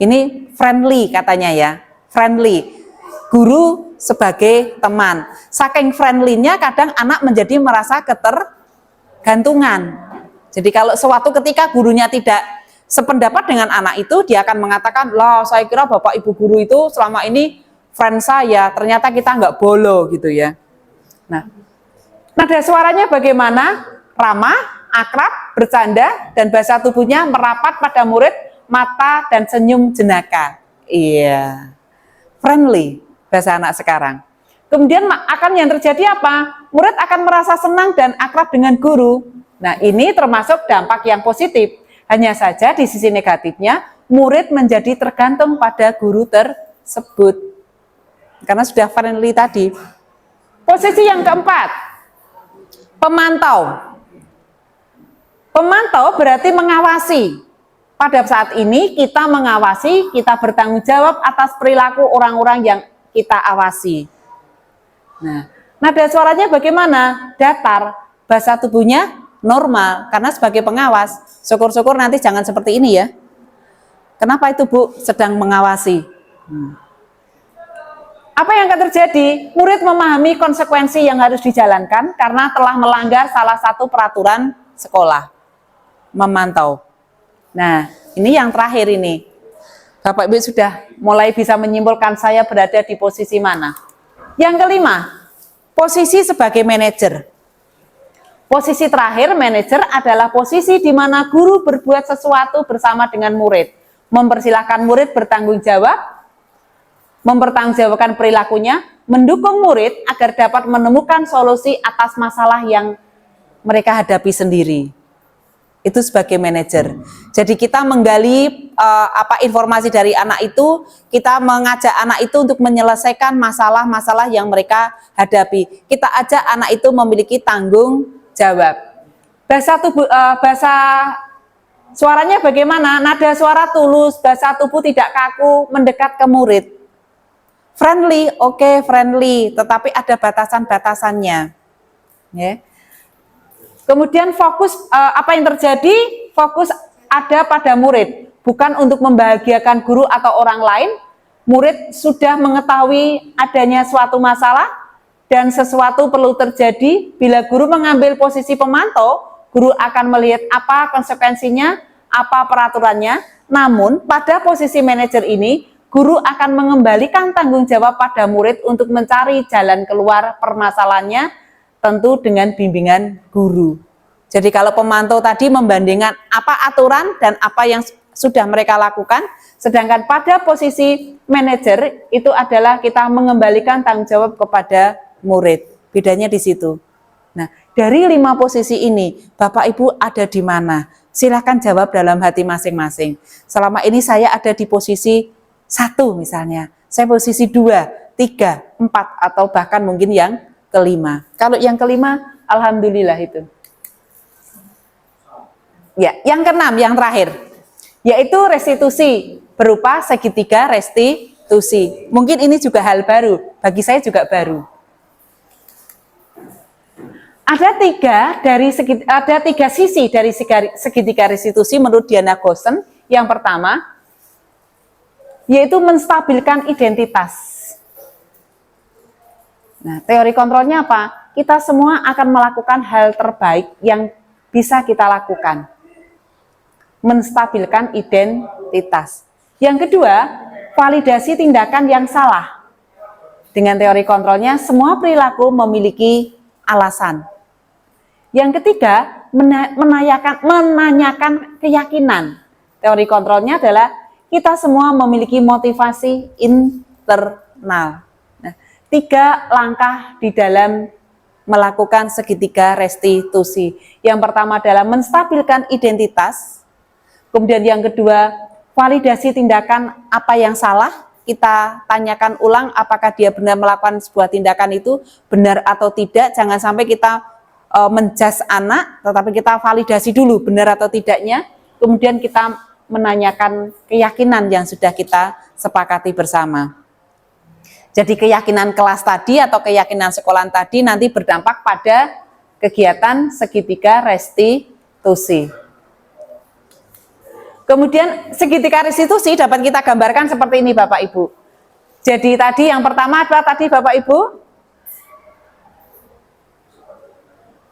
Ini friendly katanya ya, friendly. Guru sebagai teman. Saking friendly-nya kadang anak menjadi merasa ketergantungan. Jadi kalau suatu ketika gurunya tidak sependapat dengan anak itu, dia akan mengatakan, lah saya kira Bapak Ibu guru itu selama ini friend saya, ternyata kita nggak bolo gitu ya. Nah, nada suaranya bagaimana? Ramah, akrab, bercanda, dan bahasa tubuhnya merapat pada murid, mata dan senyum jenaka. Iya, friendly. Bahasa anak sekarang. Kemudian akan yang terjadi apa? Murid akan merasa senang dan akrab dengan guru. Nah, ini termasuk dampak yang positif. Hanya saja di sisi negatifnya, murid menjadi tergantung pada guru tersebut. Karena sudah friendly tadi. Posisi yang keempat, pemantau. Pemantau berarti mengawasi. Pada saat ini kita mengawasi, kita bertanggung jawab atas perilaku orang-orang yang kita awasi. Nah, nada suaranya bagaimana? Datar, bahasa tubuhnya normal, karena sebagai pengawas. Syukur-syukur nanti jangan seperti ini ya. Kenapa itu Bu? Sedang mengawasi. Apa yang akan terjadi? Murid memahami konsekuensi yang harus dijalankan karena telah melanggar salah satu peraturan sekolah. Memantau. Nah, ini yang terakhir ini. Bapak Ibu sudah mulai bisa menyimpulkan saya berada di posisi mana. Yang kelima, posisi sebagai manajer. Posisi terakhir, manajer adalah posisi di mana guru berbuat sesuatu bersama dengan murid. Mempersilahkan murid bertanggung jawab, mempertanggungjawabkan perilakunya, mendukung murid agar dapat menemukan solusi atas masalah yang mereka hadapi sendiri. Itu sebagai manajer. Jadi kita menggali informasi dari anak itu, kita mengajak anak itu untuk menyelesaikan masalah-masalah yang mereka hadapi. Kita ajak anak itu memiliki tanggung jawab. Bahasa suaranya bagaimana? Nada suara tulus, bahasa tubuh tidak kaku, mendekat ke murid. Friendly, oke, friendly, tetapi ada batasan-batasannya. Ya. Kemudian fokus, apa yang terjadi? Fokus ada pada murid, bukan untuk membahagiakan guru atau orang lain. Murid sudah mengetahui adanya suatu masalah dan sesuatu perlu terjadi. Bila guru mengambil posisi pemantau, guru akan melihat apa konsekuensinya, apa peraturannya. Namun pada posisi manajer ini, guru akan mengembalikan tanggung jawab pada murid untuk mencari jalan keluar permasalahannya, tentu dengan bimbingan guru. Jadi kalau pemantau tadi membandingkan apa aturan dan apa yang sudah mereka lakukan, sedangkan pada posisi manajer itu adalah kita mengembalikan tanggung jawab kepada murid. Bedanya di situ. Nah, dari 5 posisi ini, Bapak Ibu ada di mana? Silahkan jawab dalam hati masing-masing. Selama ini saya ada di posisi 1 misalnya, saya posisi 2, 3, 4, atau bahkan mungkin yang kelima. Kalau yang kelima, alhamdulillah itu. Ya, yang keenam, yang terakhir, yaitu restitusi berupa segitiga restitusi. Mungkin ini juga hal baru, bagi saya juga baru. Ada tiga sisi dari segitiga restitusi menurut Diana Goosen. Yang pertama, yaitu menstabilkan identitas. Nah, teori kontrolnya apa? Kita semua akan melakukan hal terbaik yang bisa kita lakukan. Menstabilkan identitas. Yang kedua, validasi tindakan yang salah. Dengan teori kontrolnya, semua perilaku memiliki alasan. Yang ketiga, menanyakan keyakinan. Teori kontrolnya adalah kita semua memiliki motivasi internal. 3 langkah di dalam melakukan segitiga restitusi. Yang pertama adalah menstabilkan identitas. Kemudian yang kedua, validasi tindakan apa yang salah. Kita tanyakan ulang apakah dia benar melakukan sebuah tindakan itu benar atau tidak. Jangan sampai kita menjas anak, tetapi kita validasi dulu benar atau tidaknya. Kemudian kita menanyakan keyakinan yang sudah kita sepakati bersama. Jadi keyakinan kelas tadi atau keyakinan sekolah tadi nanti berdampak pada kegiatan segitiga restitusi. Kemudian segitiga restitusi dapat kita gambarkan seperti ini Bapak Ibu. Jadi tadi yang pertama adalah tadi Bapak Ibu,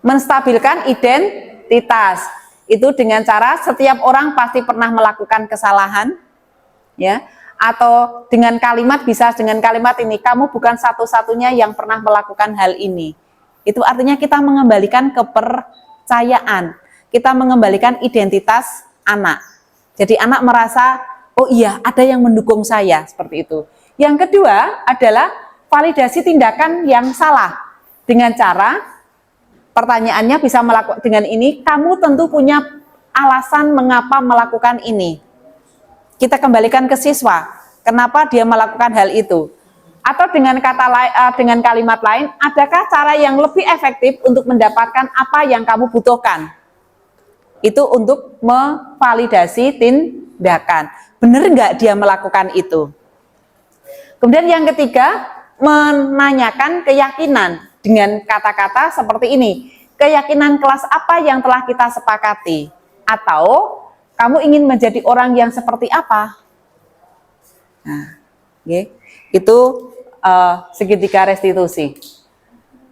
menstabilkan identitas. Itu dengan cara setiap orang pasti pernah melakukan kesalahan, ya. Atau dengan kalimat, bisa dengan kalimat ini, kamu bukan satu-satunya yang pernah melakukan hal ini. Itu artinya kita mengembalikan kepercayaan, kita mengembalikan identitas anak. Jadi anak merasa, oh iya ada yang mendukung saya, seperti itu. Yang kedua adalah validasi tindakan yang salah. Dengan cara, pertanyaannya bisa melakukan dengan ini, kamu tentu punya alasan mengapa melakukan ini. Kita kembalikan ke siswa, kenapa dia melakukan hal itu. Atau dengan dengan kalimat lain, adakah cara yang lebih efektif untuk mendapatkan apa yang kamu butuhkan? Itu untuk memvalidasi tindakan. Benar nggak dia melakukan itu? Kemudian yang ketiga, menanyakan keyakinan dengan kata-kata seperti ini. Keyakinan kelas apa yang telah kita sepakati? Atau kamu ingin menjadi orang yang seperti apa? Nah, itu segitiga restitusi.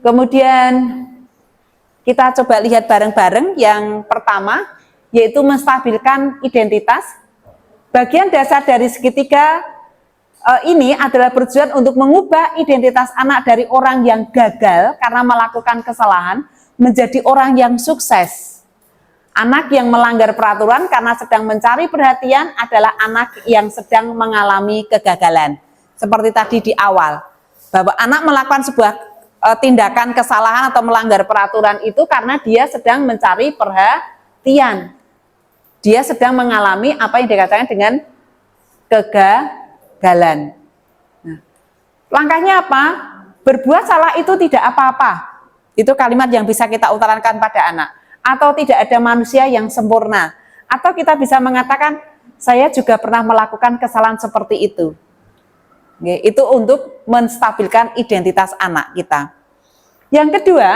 Kemudian kita coba lihat bareng-bareng yang pertama, yaitu menstabilkan identitas. Bagian dasar dari segitiga ini adalah bertujuan untuk mengubah identitas anak dari orang yang gagal karena melakukan kesalahan menjadi orang yang sukses. Anak yang melanggar peraturan karena sedang mencari perhatian adalah anak yang sedang mengalami kegagalan. Seperti tadi di awal, bahwa anak melakukan sebuah tindakan kesalahan atau melanggar peraturan itu karena dia sedang mencari perhatian. Dia sedang mengalami apa yang dikatakan dengan kegagalan. Nah, langkahnya apa? Berbuat salah itu tidak apa-apa. Itu kalimat yang bisa kita utarakan pada anak. Atau tidak ada manusia yang sempurna. Atau kita bisa mengatakan, saya juga pernah melakukan kesalahan seperti itu. Itu untuk menstabilkan identitas anak kita. Yang kedua,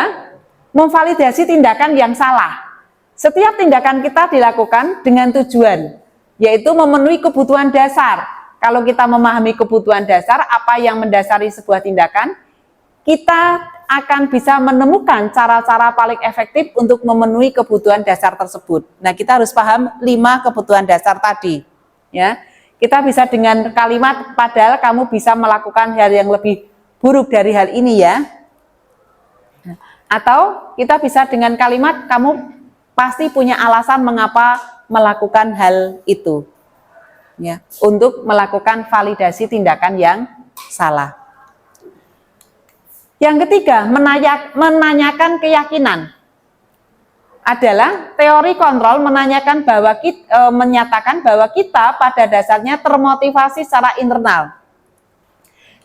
memvalidasi tindakan yang salah. Setiap tindakan kita dilakukan dengan tujuan, yaitu memenuhi kebutuhan dasar. Kalau kita memahami kebutuhan dasar, apa yang mendasari sebuah tindakan, kita akan bisa menemukan cara-cara paling efektif untuk memenuhi kebutuhan dasar tersebut. Nah, kita harus paham 5 kebutuhan dasar tadi. Ya, kita bisa dengan kalimat, padahal kamu bisa melakukan hal yang lebih buruk dari hal ini ya. Atau kita bisa dengan kalimat, kamu pasti punya alasan mengapa melakukan hal itu, ya, untuk melakukan validasi tindakan yang salah. Yang ketiga, menanyakan keyakinan adalah teori kontrol menyatakan bahwa kita pada dasarnya termotivasi secara internal.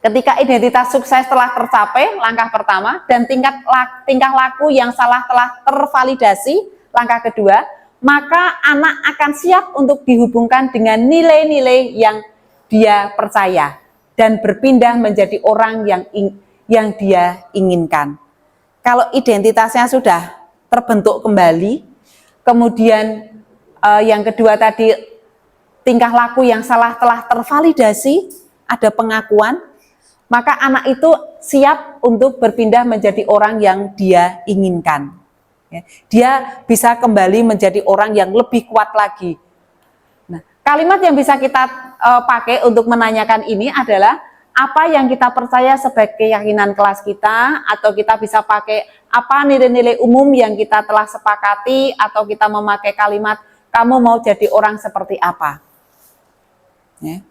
Ketika identitas sukses telah tercapai, langkah pertama, dan tingkah laku yang salah telah tervalidasi, langkah kedua, maka anak akan siap untuk dihubungkan dengan nilai-nilai yang dia percaya dan berpindah menjadi orang yang dia inginkan. Kalau identitasnya sudah terbentuk kembali, kemudian yang kedua tadi, tingkah laku yang salah telah tervalidasi, ada pengakuan, maka anak itu siap untuk berpindah menjadi orang yang dia inginkan. Dia bisa kembali menjadi orang yang lebih kuat lagi. Nah, kalimat yang bisa kita pakai untuk menanyakan ini adalah apa yang kita percaya sebagai keyakinan kelas kita, atau kita bisa pakai apa nilai-nilai umum yang kita telah sepakati, atau kita memakai kalimat kamu mau jadi orang seperti apa. Ya.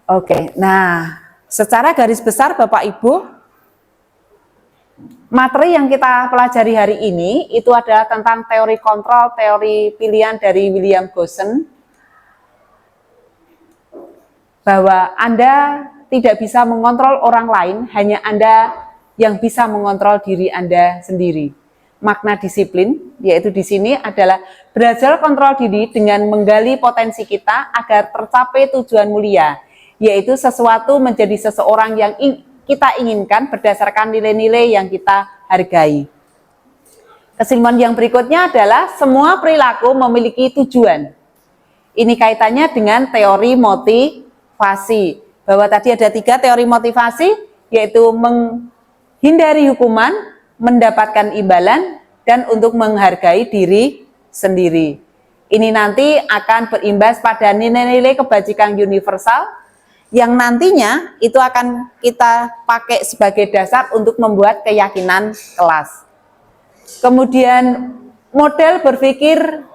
Oke, nah secara garis besar Bapak Ibu, materi yang kita pelajari hari ini itu adalah tentang teori kontrol, teori pilihan dari William Goshen. Bahwa Anda tidak bisa mengontrol orang lain, hanya Anda yang bisa mengontrol diri Anda sendiri. Makna disiplin, yaitu di sini adalah belajar kontrol diri dengan menggali potensi kita agar tercapai tujuan mulia, yaitu sesuatu menjadi seseorang yang kita inginkan berdasarkan nilai-nilai yang kita hargai. Kesimpulan yang berikutnya adalah semua perilaku memiliki tujuan. Ini kaitannya dengan teori motivasi. Bahwa tadi ada 3 teori motivasi, yaitu menghindari hukuman, mendapatkan imbalan, dan untuk menghargai diri sendiri. Ini nanti akan berimbas pada nilai-nilai kebajikan universal, yang nantinya itu akan kita pakai sebagai dasar untuk membuat keyakinan kelas. Kemudian model berpikir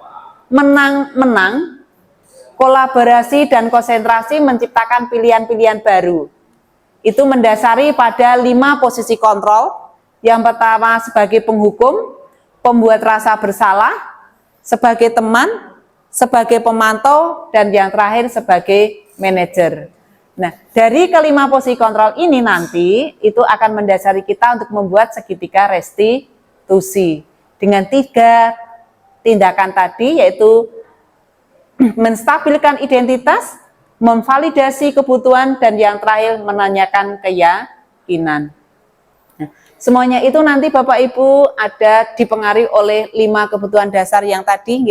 menang-menang, kolaborasi dan konsentrasi menciptakan pilihan-pilihan baru. Itu mendasari pada 5 posisi kontrol. Yang pertama sebagai penghukum, pembuat rasa bersalah, sebagai teman, sebagai pemantau, dan yang terakhir sebagai manajer. Nah, dari kelima posisi kontrol ini nanti itu akan mendasari kita untuk membuat segitiga restitusi dengan 3 tindakan tadi, yaitu menstabilkan identitas, memvalidasi kebutuhan, dan yang terakhir menanyakan keyakinan. Nah, semuanya itu nanti Bapak Ibu ada dipengaruhi oleh 5 kebutuhan dasar yang tadi,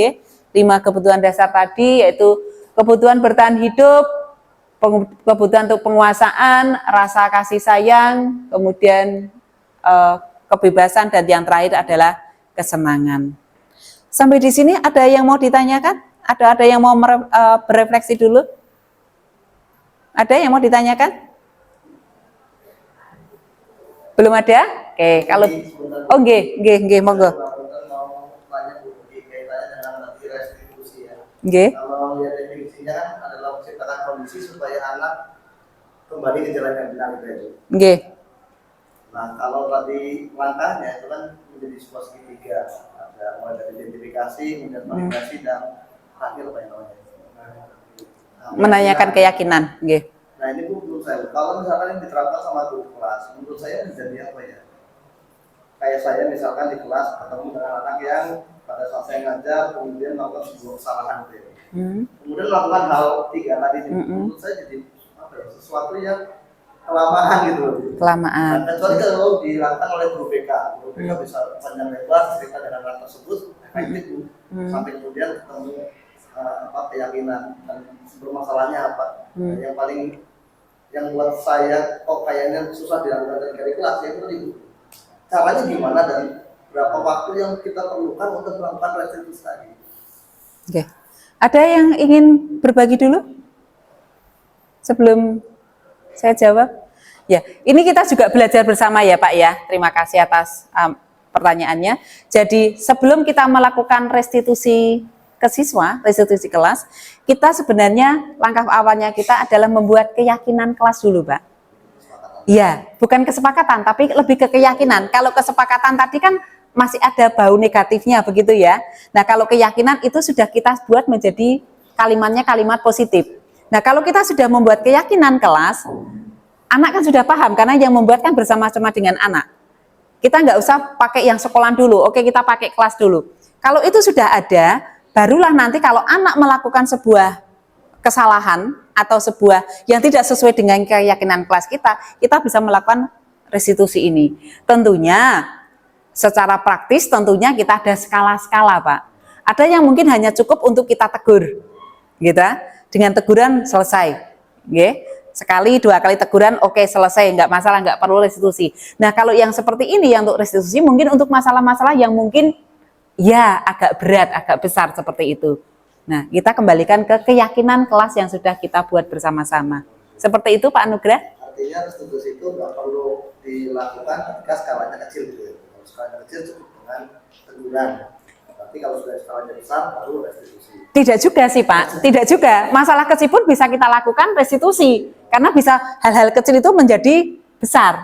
5 kebutuhan dasar tadi, yaitu kebutuhan bertahan hidup, kebutuhan untuk penguasaan, rasa kasih sayang, kemudian kebebasan, dan yang terakhir adalah kesenangan. Sampai di sini ada yang mau ditanyakan? Ada yang mau berefleksi dulu? Ada yang mau ditanyakan? Belum ada? Oke, kalau nggih, monggo. Nggih. Kalau lihat definisinya adalah menciptakan kondisi supaya anak kembali ke jalan yang benar itu. Nggih. Nah, kalau tadi langkahnya itu kan menjadi sebuah segitiga. Ada mulai dari identifikasi, kemudian validasi, dan terakhir apa yang namanya? Menanyakan keyakinan, nggih. Nah, ini Bu, menurut saya, kalau misalkan yang diterapkan sama guru kelas, menurut saya menjadi apa ya? Kayak saya misalkan di kelas ketemu dengan anak yang pada saat saya ngajar kemudian melakukan sebuah kesalahan gitu. Kemudian melakukan hal tiga tadi menurut saya jadi apa ya, sesuatu yang kelamaan gitu. Kelamaan. Nah, kecuali kalau dilakukan oleh guru BK bisa panjang lebar cerita dengan anak tersebut efektif sampai kemudian ketemu keyakinan dan bermasalahnya apa. Yang paling yang buat saya kok kayaknya susah dilakukan dari kelas ya itu caranya gimana dan berapa waktu yang kita perlukan untuk melakukan restitusi tadi. Oke. Ada yang ingin berbagi dulu? Sebelum saya jawab. Ya, ini kita juga belajar bersama ya Pak ya. Terima kasih atas pertanyaannya. Jadi sebelum kita melakukan restitusi ke siswa, restitusi kelas, kita sebenarnya langkah awalnya kita adalah membuat keyakinan kelas dulu Pak. Iya, bukan kesepakatan, tapi lebih ke keyakinan. Kalau kesepakatan tadi kan masih ada bau negatifnya begitu ya. Nah, kalau keyakinan itu sudah kita buat menjadi kalimatnya kalimat positif. Nah, kalau kita sudah membuat keyakinan kelas, anak kan sudah paham karena yang membuat kan bersama-sama dengan anak. Kita nggak usah pakai yang sekolah dulu, oke kita pakai kelas dulu. Kalau itu sudah ada, barulah nanti kalau anak melakukan sebuah kesalahan atau sebuah yang tidak sesuai dengan keyakinan kelas kita bisa melakukan restitusi ini. Tentunya secara praktis tentunya kita ada skala-skala Pak. Ada yang mungkin hanya cukup untuk kita tegur, gitu. Dengan teguran selesai, gitu. Sekali dua kali teguran oke selesai, nggak masalah, nggak perlu restitusi. Nah kalau yang seperti ini yang untuk restitusi mungkin untuk masalah-masalah yang mungkin ya agak berat, agak besar seperti itu. Nah kita kembalikan ke keyakinan kelas yang sudah kita buat bersama-sama. Seperti itu Pak Anugrah. Artinya restitusi itu nggak perlu dilakukan ketika skalanya kecil gitu ya. Kalau skalanya kecil cukup dengan teguran. Tapi kalau sudah skalanya besar baru restitusi. Tidak juga sih Pak, tidak juga. Masalah kecil pun bisa kita lakukan restitusi. Karena bisa hal-hal kecil itu menjadi besar.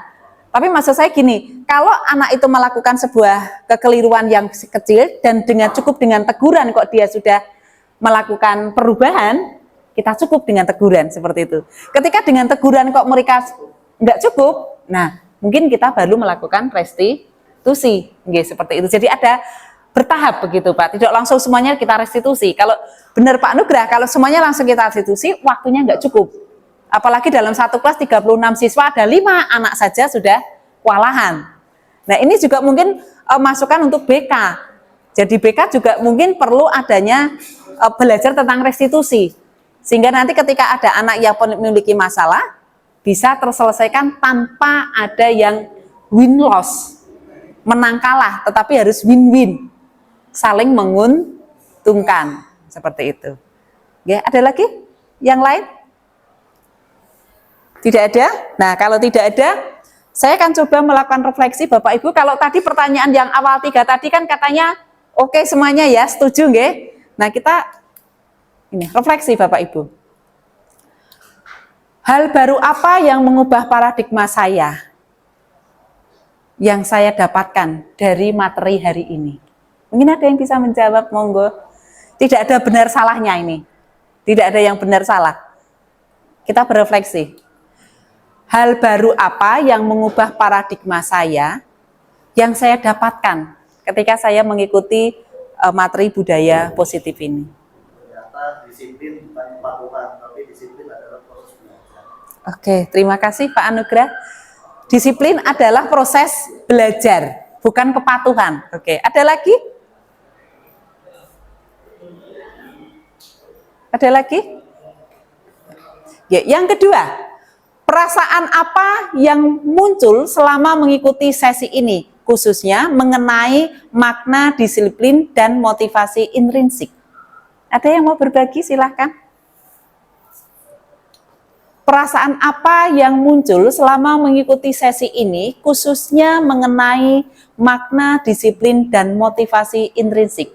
Tapi maksud saya gini, kalau anak itu melakukan sebuah kekeliruan yang kecil dan cukup dengan teguran kok dia sudah melakukan perubahan, kita cukup dengan teguran seperti itu. Ketika dengan teguran kok mereka nggak cukup, nah mungkin kita baru melakukan restitusi, seperti itu. Jadi ada bertahap begitu Pak, tidak langsung semuanya kita restitusi. Kalau benar Pak Anugrah, kalau semuanya langsung kita restitusi, waktunya nggak cukup. Apalagi dalam satu kelas 36 siswa, ada 5 anak saja sudah kewalahan. Nah ini juga mungkin masukan untuk BK. Jadi BK juga mungkin perlu adanya belajar tentang restitusi. Sehingga nanti ketika ada anak yang memiliki masalah, bisa terselesaikan tanpa ada yang win-loss. Menang kalah, tetapi harus win-win. Saling menguntungkan. Seperti itu. Ya, ada lagi? Yang lain? Tidak ada? Nah, kalau tidak ada, saya akan coba melakukan refleksi Bapak Ibu. Kalau tadi pertanyaan yang awal 3 tadi kan katanya, oke semuanya ya, setuju nggih? Nah, kita ini refleksi Bapak Ibu. Hal baru apa yang mengubah paradigma saya? Yang saya dapatkan dari materi hari ini? Mungkin ada yang bisa menjawab, monggo. Tidak ada benar salahnya ini. Tidak ada yang benar salah. Kita berefleksi. Hal baru apa yang mengubah paradigma saya yang saya dapatkan ketika saya mengikuti materi budaya positif ini? Ternyata disiplin bukan kepatuhan, tapi disiplin adalah proses belajar. Oke, terima kasih Pak Anugrah. Disiplin adalah proses belajar, bukan kepatuhan. Oke, ada lagi? Ada lagi? Yang kedua, perasaan apa yang muncul selama mengikuti sesi ini, khususnya mengenai makna disiplin dan motivasi intrinsik. Ada yang mau berbagi? Silahkan. Perasaan apa yang muncul selama mengikuti sesi ini, khususnya mengenai makna disiplin dan motivasi intrinsik?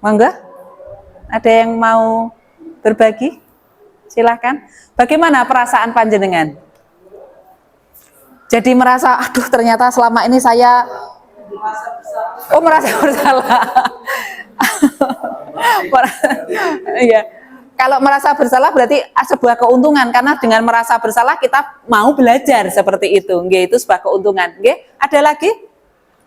Monggo, ada yang mau berbagi? Silahkan. Bagaimana perasaan panjenengan? Jadi merasa, aduh ternyata selama ini saya merasa bersalah. Iya. Kalau merasa bersalah berarti sebuah keuntungan, karena dengan merasa bersalah kita mau belajar seperti itu. Nggih, itu sebuah keuntungan. Nggih, ada lagi?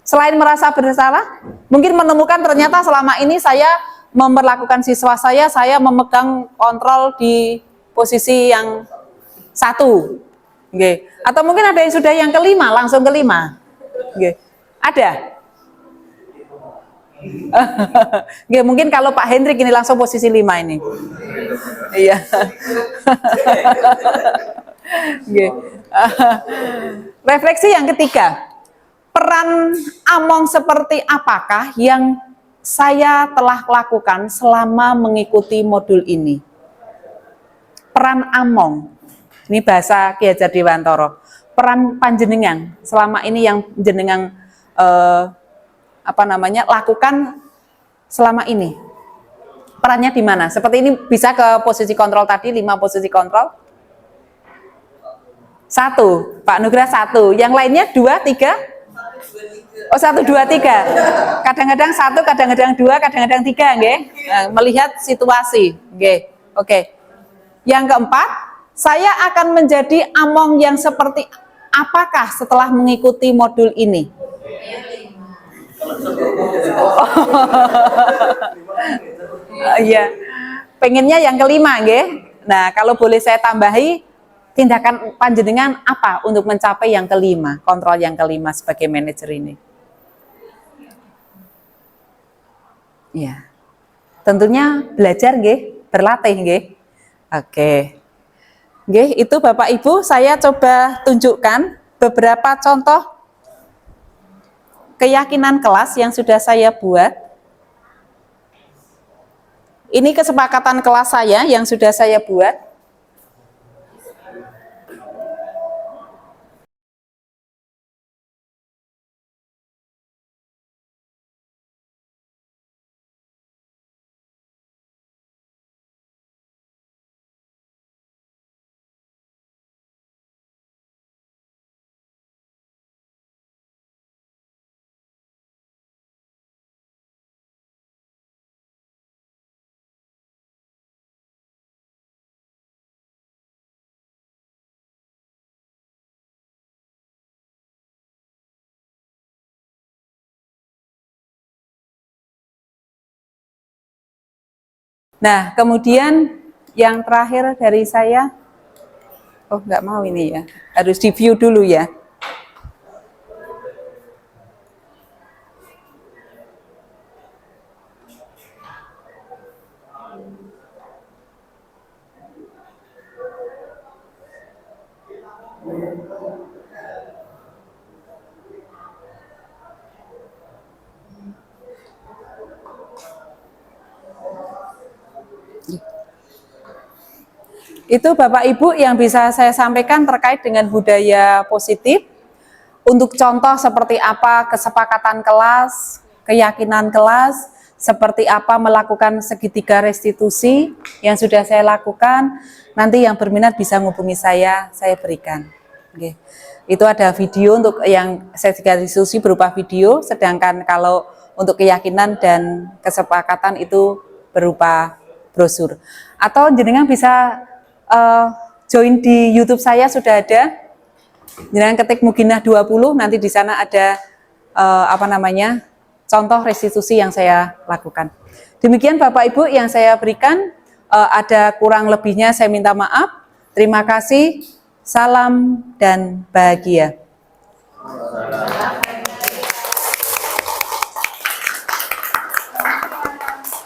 Selain merasa bersalah, mungkin menemukan ternyata selama ini saya memperlakukan siswa saya memegang kontrol di posisi yang 1. Nggih. Atau mungkin ada yang sudah yang kelima, langsung kelima. Nggih. Ada? Nggih, mungkin kalau Pak Hendrik ini langsung posisi 5 ini. Iya. Nggih. Refleksi yang ketiga. Peran Among seperti apakah yang saya telah lakukan selama mengikuti modul ini? Peran Among. Ini bahasa Ki Hajar Dewantara. Peran panjenengan selama ini yang jenengan lakukan selama ini. Perannya di mana? Seperti ini bisa ke posisi kontrol tadi, 5 posisi kontrol. 1, Pak Nugra 1. Yang lainnya 2, 3? Oh, 1, 2, 3. Kadang-kadang 1, kadang-kadang 2, kadang-kadang 3, nggih. Nah, melihat situasi, nggih. Oke. Yang keempat, saya akan menjadi Among yang seperti apakah setelah mengikuti modul ini? Iya, pengennya yang kelima, nggih. Nah, kalau boleh saya tambahi, tindakan panjenengan apa untuk mencapai yang kelima, kontrol yang kelima sebagai manajer ini? Ya, tentunya belajar, nggih, berlatih, nggih. Oke, nggih, itu Bapak Ibu, saya coba tunjukkan beberapa contoh keyakinan kelas yang sudah saya buat. Ini kesepakatan kelas saya yang sudah saya buat. Nah, kemudian yang terakhir dari saya, oh nggak mau ini ya, harus di view dulu ya. Itu Bapak Ibu yang bisa saya sampaikan terkait dengan budaya positif. Untuk contoh seperti apa kesepakatan kelas, keyakinan kelas, seperti apa melakukan segitiga restitusi yang sudah saya lakukan. Nanti yang berminat bisa menghubungi saya berikan. Oke. Itu ada video untuk yang segitiga restitusi berupa video, sedangkan kalau untuk keyakinan dan kesepakatan itu berupa brosur. Atau jenengan bisa join di YouTube saya, sudah ada. Jenengan ketik Muginah 20, nanti di sana ada contoh restitusi yang saya lakukan. Demikian Bapak Ibu yang saya berikan, ada kurang lebihnya saya minta maaf. Terima kasih. Salam dan bahagia.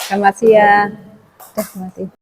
Selamat siang. Terima kasih.